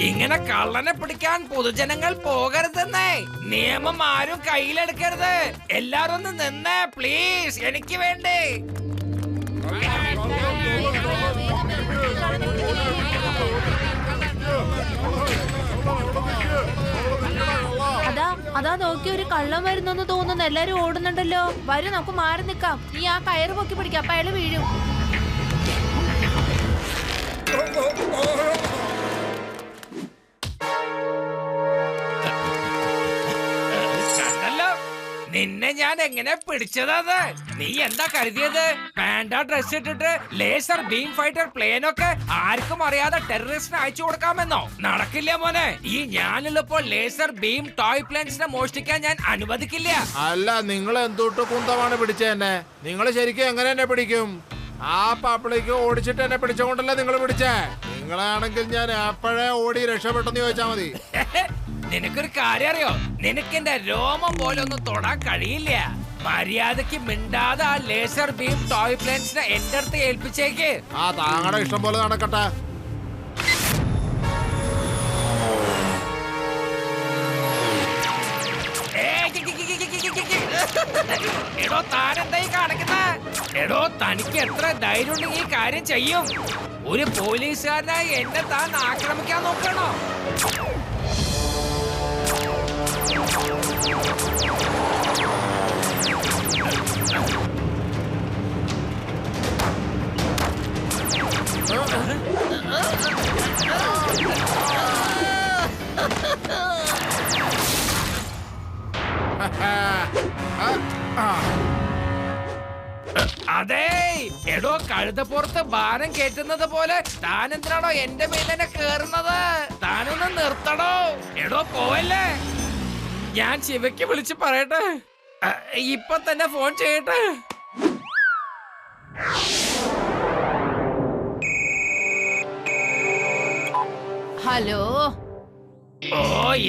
ഇങ്ങനെ കള്ളനെ പിടിക്കാൻ പൊതുജനങ്ങൾ പോകരുതെന്നേ. നിയമം ആരും കയ്യിലെടുക്കരുത്. എല്ലാരും ഒന്ന് നിന്നേ പ്ലീസ്, എനിക്ക് വേണ്ടി. അതാ നോക്കി ഒരു കള്ളം വരുന്നെന്ന് തോന്നുന്നു. എല്ലാരും ഓടുന്നുണ്ടല്ലോ. വരും, നമുക്ക് മാറി നിക്കാം. നീ ആ കയറ് പൊക്കി പിടിക്കാം, അപ്പൊ അയാള് വീഴും. കണ്ടല്ലോ, നിന്നെ ഞാൻ എങ്ങനെ പിടിച്ചതാ? നീ എന്താ കരുതിയത്? പാൻഡ ഡ്രസ് ഇട്ടിട്ട് ലേസർ ബീം ഫൈറ്റർ പ്ലെയിനൊക്കെ ആർക്കും അറിയാതെ ടെററിസ്റ്റിന് അയച്ചു കൊടുക്കാമെന്നോ? നടക്കില്ല മോനെ. ഈ ഞാനുള്ളപ്പോൾ ലേസർ ബീം ടോയ് പ്ലെയിൻസിനെ മോഷ്ടിക്കാൻ ഞാൻ അനുവദിക്കില്ല. അല്ല, നിങ്ങൾ എന്തൊട്ട് കുന്തമാണ് പിടിച്ചെന്നെ? നിങ്ങൾ ശരിക്കും എങ്ങനെ എന്നെ പിടിക്കും? ആ പബ്ലിക്ക് ഓടിച്ചിട്ട് എന്നെ പിടിച്ചോണ്ടല്ലേ നിങ്ങൾ പിടിച്ചേ? നിങ്ങളാണെങ്കിൽ ഞാൻ എപ്പോഴേ ഓടി രക്ഷപ്പെട്ടെന്ന് ചോദിച്ചാ മതി. നിനക്കൊരു കാര്യം അറിയോ? നിനക്ക് എന്റെ രോമം പോലെ ഒന്നും തൊടാൻ കഴിയില്ല. മര്യാദക്ക് മിണ്ടാതെ ആ ലേസർ ബീം ടോയ് പ്ലെയിൻസിനെ എന്റെ അടുത്ത് ഏൽപ്പിച്ചേക്ക്. ആ താങ്കളുടെ ഇഷ്ടം പോലെ നടക്കട്ടെ. എടോ, താനെന്തായി കാണിക്കുന്ന? എടോ, തനിക്ക് എത്ര ധൈര്യം ഉണ്ടെങ്കിൽ ഈ കാര്യം ചെയ്യും? ഒരു പോലീസുകാരനായി എന്നെ താൻ ആക്രമിക്കാൻ നോക്കണോ? അതെ, എടോ, കഴുതപ്പുറത്ത് ഭാരം കേറ്റുന്നത് പോലെ താൻ എന്തിനാണോ എന്റെ മേലെ കേറുന്നത്? താനൊന്ന് നിർത്തടോ. എടോ, പോവല്ലേ. ഞാൻ ശിവയ്ക്ക് വിളിച്ച് പറയട്ടെ. ഇപ്പൊ തന്നെ ഫോൺ ചെയ്യട്ടെ. ഹലോ. ഓ,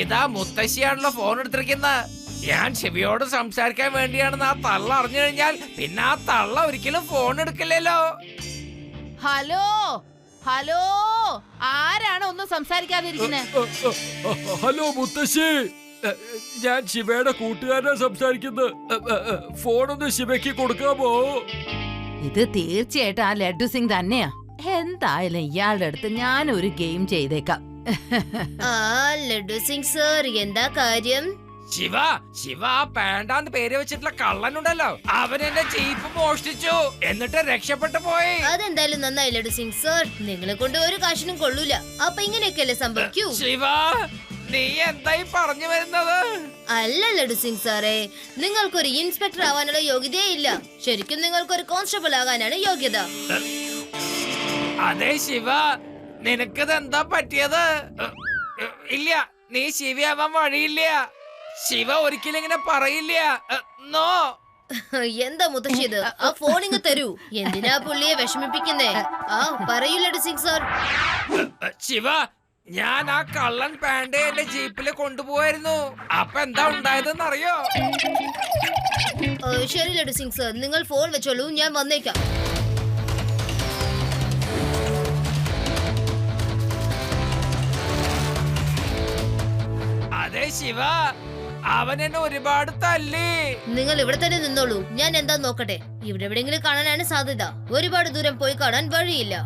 ഇതാ മുത്തശ്ശിയാണല്ലോ ഫോൺ എടുത്തിരിക്കുന്നത്. ഞാൻ ശിവയോട് സംസാരിക്കാൻ വേണ്ടിയാണെന്ന് ആ തള്ള അറിഞ്ഞു കഴിഞ്ഞാൽ പിന്നെ ആ തള്ള ഒരിക്കലും ഫോൺ എടുക്കില്ലല്ലോ. ഹലോ ഹലോ, ആരാണ് ഒന്നും സംസാരിക്കാതിരിക്കുന്നത്? ഹലോ മുത്തശ്ശി, ഞാൻ ശിവയുടെ കൂട്ടുകാരനാ സംസാരിക്കുന്നത്. ഫോണൊന്ന് ശിവയ്ക്ക് കൊടുക്കാമോ? ഇത് തീർച്ചയായിട്ടും ആ ലഡ്ഡു സിംഗ് തന്നെയാ. എന്തായാലും ഇയാളുടെ അടുത്ത് ഞാൻ ഒരു ഗെയിം ചെയ്തേക്കാം. ആ ലഡ്ഡു സിംഗ് സർ, എന്താ കാര്യം? ശിവ ആ പാണ്ടാന്ന് പേര് വെച്ചിട്ടുള്ള കള്ളനുണ്ടല്ലോ, അവൻ എന്റെ ജീപ്പ് മോഷ്ടിച്ചു, എന്നിട്ട് രക്ഷപ്പെട്ടു പോയി. അതെന്തായാലും നന്നായി ലഡ്ഡു സിംഗ് സർ. നിങ്ങളെ കൊണ്ട് ഒരു കാശിനും കൊള്ളൂല. അപ്പൊ ഇങ്ങനെയൊക്കെയല്ലേ സംഭവിക്കൂ? ശിവ, നീ എന്തായി പറഞ്ഞു വരുന്നത്? അല്ല ലഡു സിംഗ് സാറേ, നിങ്ങൾക്കൊരു ഇൻസ്പെക്ടർ ആവാനുള്ള യോഗ്യതയേ ഇല്ല. ശരിക്കും നിങ്ങൾക്കൊരു കോൺസ്റ്റബിൾ ആകാനാണ് യോഗ്യത. അതെ ശിവ, നിനക്കത് എന്താ പറ്റിയത്? ഇല്ല, നീ ശിവയാവാൻ വഴിയില്ല. ശിവ ഒരിക്കലും ഇങ്ങനെ പറയില്ല. നോ. എന്താ മുത്തശ്ശിത്? ആ ഫോണിങ് തരൂ. എന്തിനാ പുള്ളിയെ വിഷമിപ്പിക്കുന്നേ? ആ പറയൂ ലഡു സിംഗ് സാർ. ശിവ, ഞാൻ ആ കള്ളൻ പാൻഡെ എന്റെ ജീപ്പില് കൊണ്ടുപോയായിരുന്നു. അപ്പൊ എന്താ ഉണ്ടായതെന്ന് അറിയോ? ശരി ലഡു സിംഗ് സാർ, നിങ്ങൾ ഫോൺ വെച്ചോളൂ, ഞാൻ വന്നേക്കാം. അതെ ശിവ, അവൻ എന്നെ ഒരുപാട് തല്ലി. നിങ്ങൾ ഇവിടെ തന്നെ നിന്നോളൂ, ഞാൻ എന്താ നോക്കട്ടെ. ഇവിടെ എവിടെയെങ്കിലും കാണാനാണ് സാധ്യത. ഒരുപാട് ദൂരം പോയി കാണാൻ വഴിയില്ല.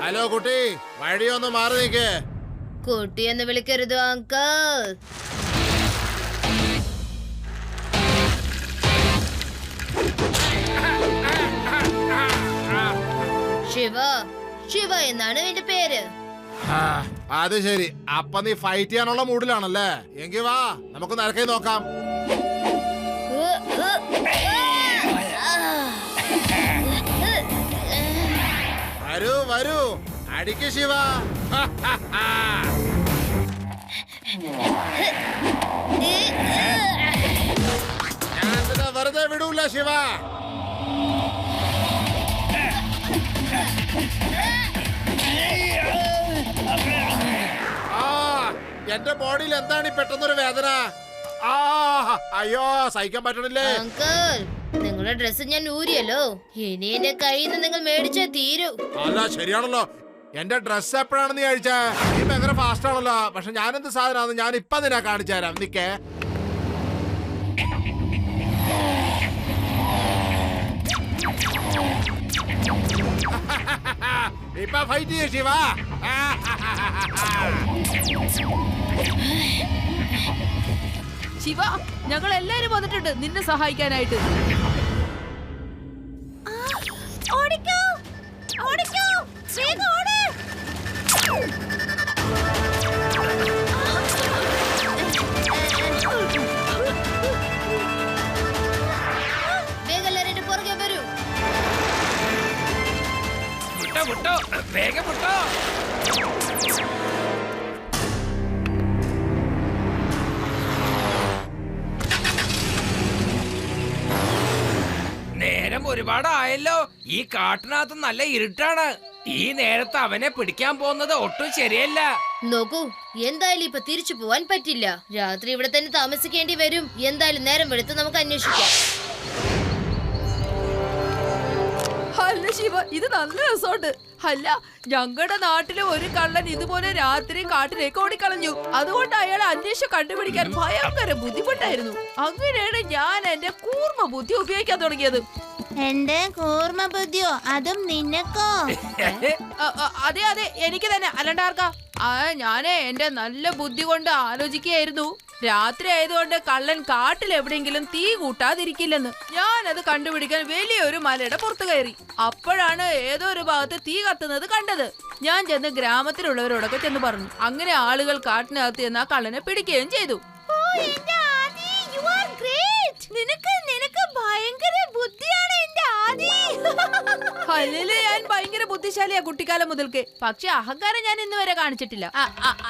ഹലോ കുട്ടി, വഴിയൊന്ന് മാറി നിൽക്കേ. കുട്ടി എന്ന് വിളിക്കരുത് അങ്കിൾ. ശിവ, ശിവ എന്നാണ് എന്റെ പേര്. അത് ശരി, അപ്പൊ നീ ഫൈറ്റ് ചെയ്യാനുള്ള മൂഡിലാണല്ലേ? എങ്കി വാ, നമുക്ക് നിരക്കായി നോക്കാം. വരൂ വരൂ, അടിക്ക് ശിവ. ഞാൻ നിന്നെ വെറുതെ വിടൂല ശിവ. എന്റെ ബോഡിയിൽ എന്താണ് ഈ പെട്ടെന്നൊരു വേദന? അയ്യോ, സഹിക്കാൻ പറ്റണില്ലേ? അങ്കിൾ, നിങ്ങളുടെ ഡ്രസ് ഞാൻ ഊരിയല്ലോ. ഇനി എന്റെ കയ്യിൽ നിന്ന് നിങ്ങൾ മേടിച്ചേ തീരൂ. അല്ല, ശരിയാണല്ലോ. എന്റെ ഡ്രസ് എപ്പോഴാണ് നീ അഴിച്ചേ? നീ ഭയങ്കര ഫാസ്റ്റ് ആണല്ലോ. പക്ഷെ ഞാനെന്ത് സാധനമാണ്, ഞാൻ ഇപ്പൊ നിന്നെ കാണിച്ചു തരാം. നിക്കേ. ഇപ്പൊ ഫൈറ്റ് ചെയ്യ ശിവ. ശിവ, ഞങ്ങൾ എല്ലാരും വന്നിട്ടുണ്ട് നിന്നെ സഹായിക്കാനായിട്ട്. ഓടിക്കോ, ഓടിക്കോ, വേഗം ഓട്. വേഗം എല്ലാവരും പുറകെ വരൂ. വിട്ടോ വിട്ടോ, വേഗം വിട്ടോ. നേരം ഒരുപാടായല്ലോ. ഈ കാട്ടിനകത്ത് നല്ല ഇരുട്ടാണ്. ഈ നേരത്ത് അവനെ പിടിക്കാൻ പോകുന്നത് ഒട്ടും ശരിയല്ല. നോക്കൂ, എന്തായാലും ഇപ്പൊ തിരിച്ചു പോവാൻ പറ്റില്ല. രാത്രി ഇവിടെ തന്നെ താമസിക്കേണ്ടി വരും. എന്തായാലും നേരം വെളുത്ത് നമുക്ക് അന്വേഷിക്കാം. അല്ല ശിവ, ഇത് നല്ല രസമുണ്ട്. അല്ല, ഞങ്ങളുടെ നാട്ടിലെ ഒരു കള്ളൻ ഇതുപോലെ രാത്രി കാട്ടിലേക്ക് ഓടിക്കളഞ്ഞു. അതുകൊണ്ട് അയാളെ അന്വേഷിച്ച് കണ്ടുപിടിക്കാൻ ഭയങ്കര ബുദ്ധിമുട്ടായിരുന്നു. അങ്ങനെയാണ് ഞാൻ എന്റെ കൂർമ്മ ബുദ്ധി ഉപയോഗിക്കാൻ തുടങ്ങിയത്. എന്റെ കൂർമ്മ ബുദ്ധിയോ? അതും നിനക്കോ? അതെ അതെ, എനിക്ക് തന്നെ. അല്ലാണ്ടാർക്കാ? ഞാനേ എന്റെ നല്ല ബുദ്ധി കൊണ്ട് ആലോചിക്കുകയായിരുന്നു. രാത്രി ആയതുകൊണ്ട് കള്ളൻ കാട്ടിൽ എവിടെയെങ്കിലും തീ കൂട്ടാതിരിക്കില്ലെന്ന്. ഞാനത് കണ്ടുപിടിക്കാൻ വലിയൊരു മലയുടെ പുറത്തു കയറി. അപ്പോഴാണ് ഏതോ ഒരു ഭാഗത്ത് തീ കത്തുന്നത് കണ്ടത്. ഞാൻ ചെന്ന് ഗ്രാമത്തിലുള്ളവരോടൊക്കെ ചെന്ന് പറഞ്ഞു. അങ്ങനെ ആളുകൾ കാട്ടിനകത്ത് ചെന്ന് ആ കള്ളനെ പിടിക്കുകയും ചെയ്തു. നിനക്ക് ഭയങ്കര ബുദ്ധിയാണ് എന്റെ ആദി. അല്ലല്ലേ, ഞാൻ ഭയങ്കര ബുദ്ധിശാലിയാ കുട്ടിക്കാലം മുതൽക്ക്. പക്ഷെ അഹങ്കാരം ഞാൻ ഇന്ന് വരെ കാണിച്ചിട്ടില്ല.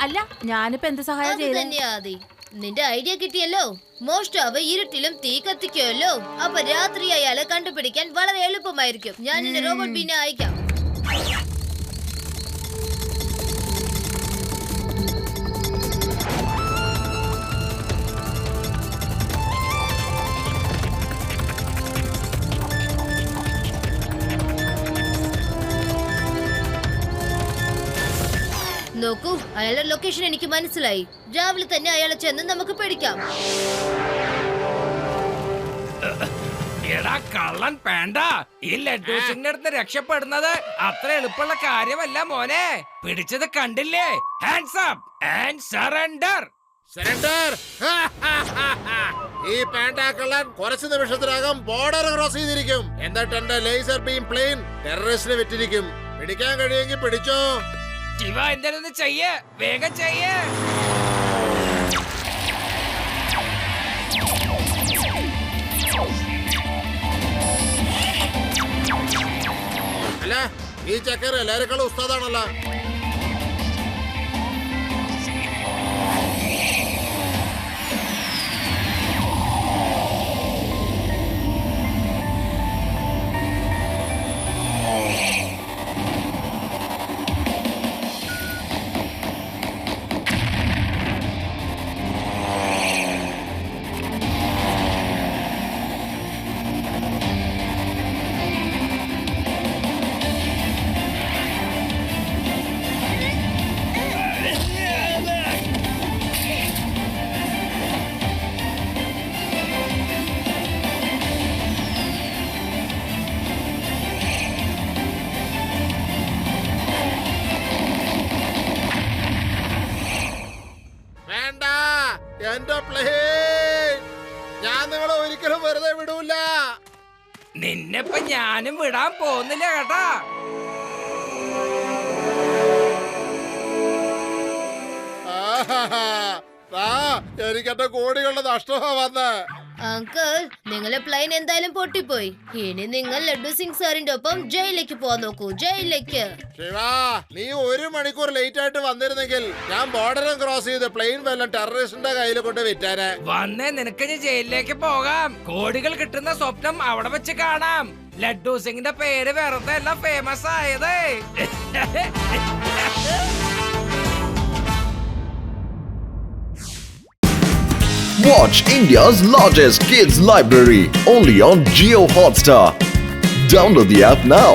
അല്ല, ഞാനിപ്പോ എന്ത് സഹായം ചെയ്തു? നിന്റെ ഐഡിയ കിട്ടിയല്ലോ. മോഷ്ടാവ് ഇരുട്ടിലും തീ കത്തിക്കുമല്ലോ. അപ്പൊ രാത്രി അയാളെ കണ്ടുപിടിക്കാൻ വളരെ എളുപ്പമായിരിക്കും. ഞാൻ എന്റെ റോബോട്ട് ബീനെ അയക്കാം. നോക്കൂ, അയാളുടെ ലൊക്കേഷൻ എനിക്ക് മനസ്സിലായി. രാവിലെ തന്നെ അയാളെ ചെന്ന് നമുക്ക് പിടിക്കാം. എടാ കള്ളൻ പേണ്ട, ഈ ലഡ്ഡു സിംഗിന്റെ അടുത്ത് രക്ഷപ്പെടുന്നത് അത്ര എളുപ്പമുള്ള കാര്യമല്ല മോനെ. പിടിച്ചത് കണ്ടില്ലേ? Hands up and surrender. Surrender. ഈ പാൻഡാക്കള്ളൻ കുറച്ച് നിമിഷത്തിനകം ബോർഡർ ക്രോസ് ചെയ്തിരിക്കും. എന്നിട്ട് എന്റെ ലേസർ ബീം പ്ലെയിൻ ടെററിസ്റ്റിന് വിറ്റിരിക്കും. പിടിക്കാൻ കഴിയുമെങ്കിൽ പിടിച്ചോ. ശിവ എന്തായാലും ചെയ്യേ, വേഗം ചെയ്യേ. അല്ല, ഈ ചക്കർ എല്ലാരെക്കാളും ഉസ്താദാണല്ലോ. എന്റെ പ്ലെയിൻ, ഞാൻ നിങ്ങളെ ഒരിക്കലും വെറുതെ വിടൂല. നിന്നെപ്പ ഞാനും വിടാൻ പോകുന്നില്ല കേട്ടാ. എനിക്ക് എന്റെ കോടികളുടെ നഷ്ടമാ വന്ന. അങ്കിൾ, നിങ്ങളെ പ്ലെയിൻ എന്തായാലും പൊട്ടിപ്പോയി. ഇനി നിങ്ങൾ ലഡ്ഡു സിംഗ് സാറിന്റെ ഒപ്പം ജയിലിലേക്ക് പോവാൻ നോക്കൂ. ജയിലിലേക്ക്. ശിവാ, നീ 1 മണിക്കൂർ ലേറ്റ് ആയിട്ട് വന്നിരുന്നെങ്കിൽ ഞാൻ ബോർഡറും ക്രോസ് ചെയ്ത് പ്ലെയിൻ വല്ലം ടെററിസ്റ്റിന്റെ കയ്യിൽ കൊണ്ട് വിറ്റാനെ. വന്നേ, നിനക്ക് ജയിലിലേക്ക് പോകാം. കോടികൾ കിട്ടുന്ന സ്വപ്നം അവിടെ വെച്ച് കാണാം. ലഡ്ഡു സിംഗിന്റെ പേര് വെറുതെ അല്ല ഫേമസ് ആയത്. Watch India's largest kids library only on Jio Hotstar. Download the app now.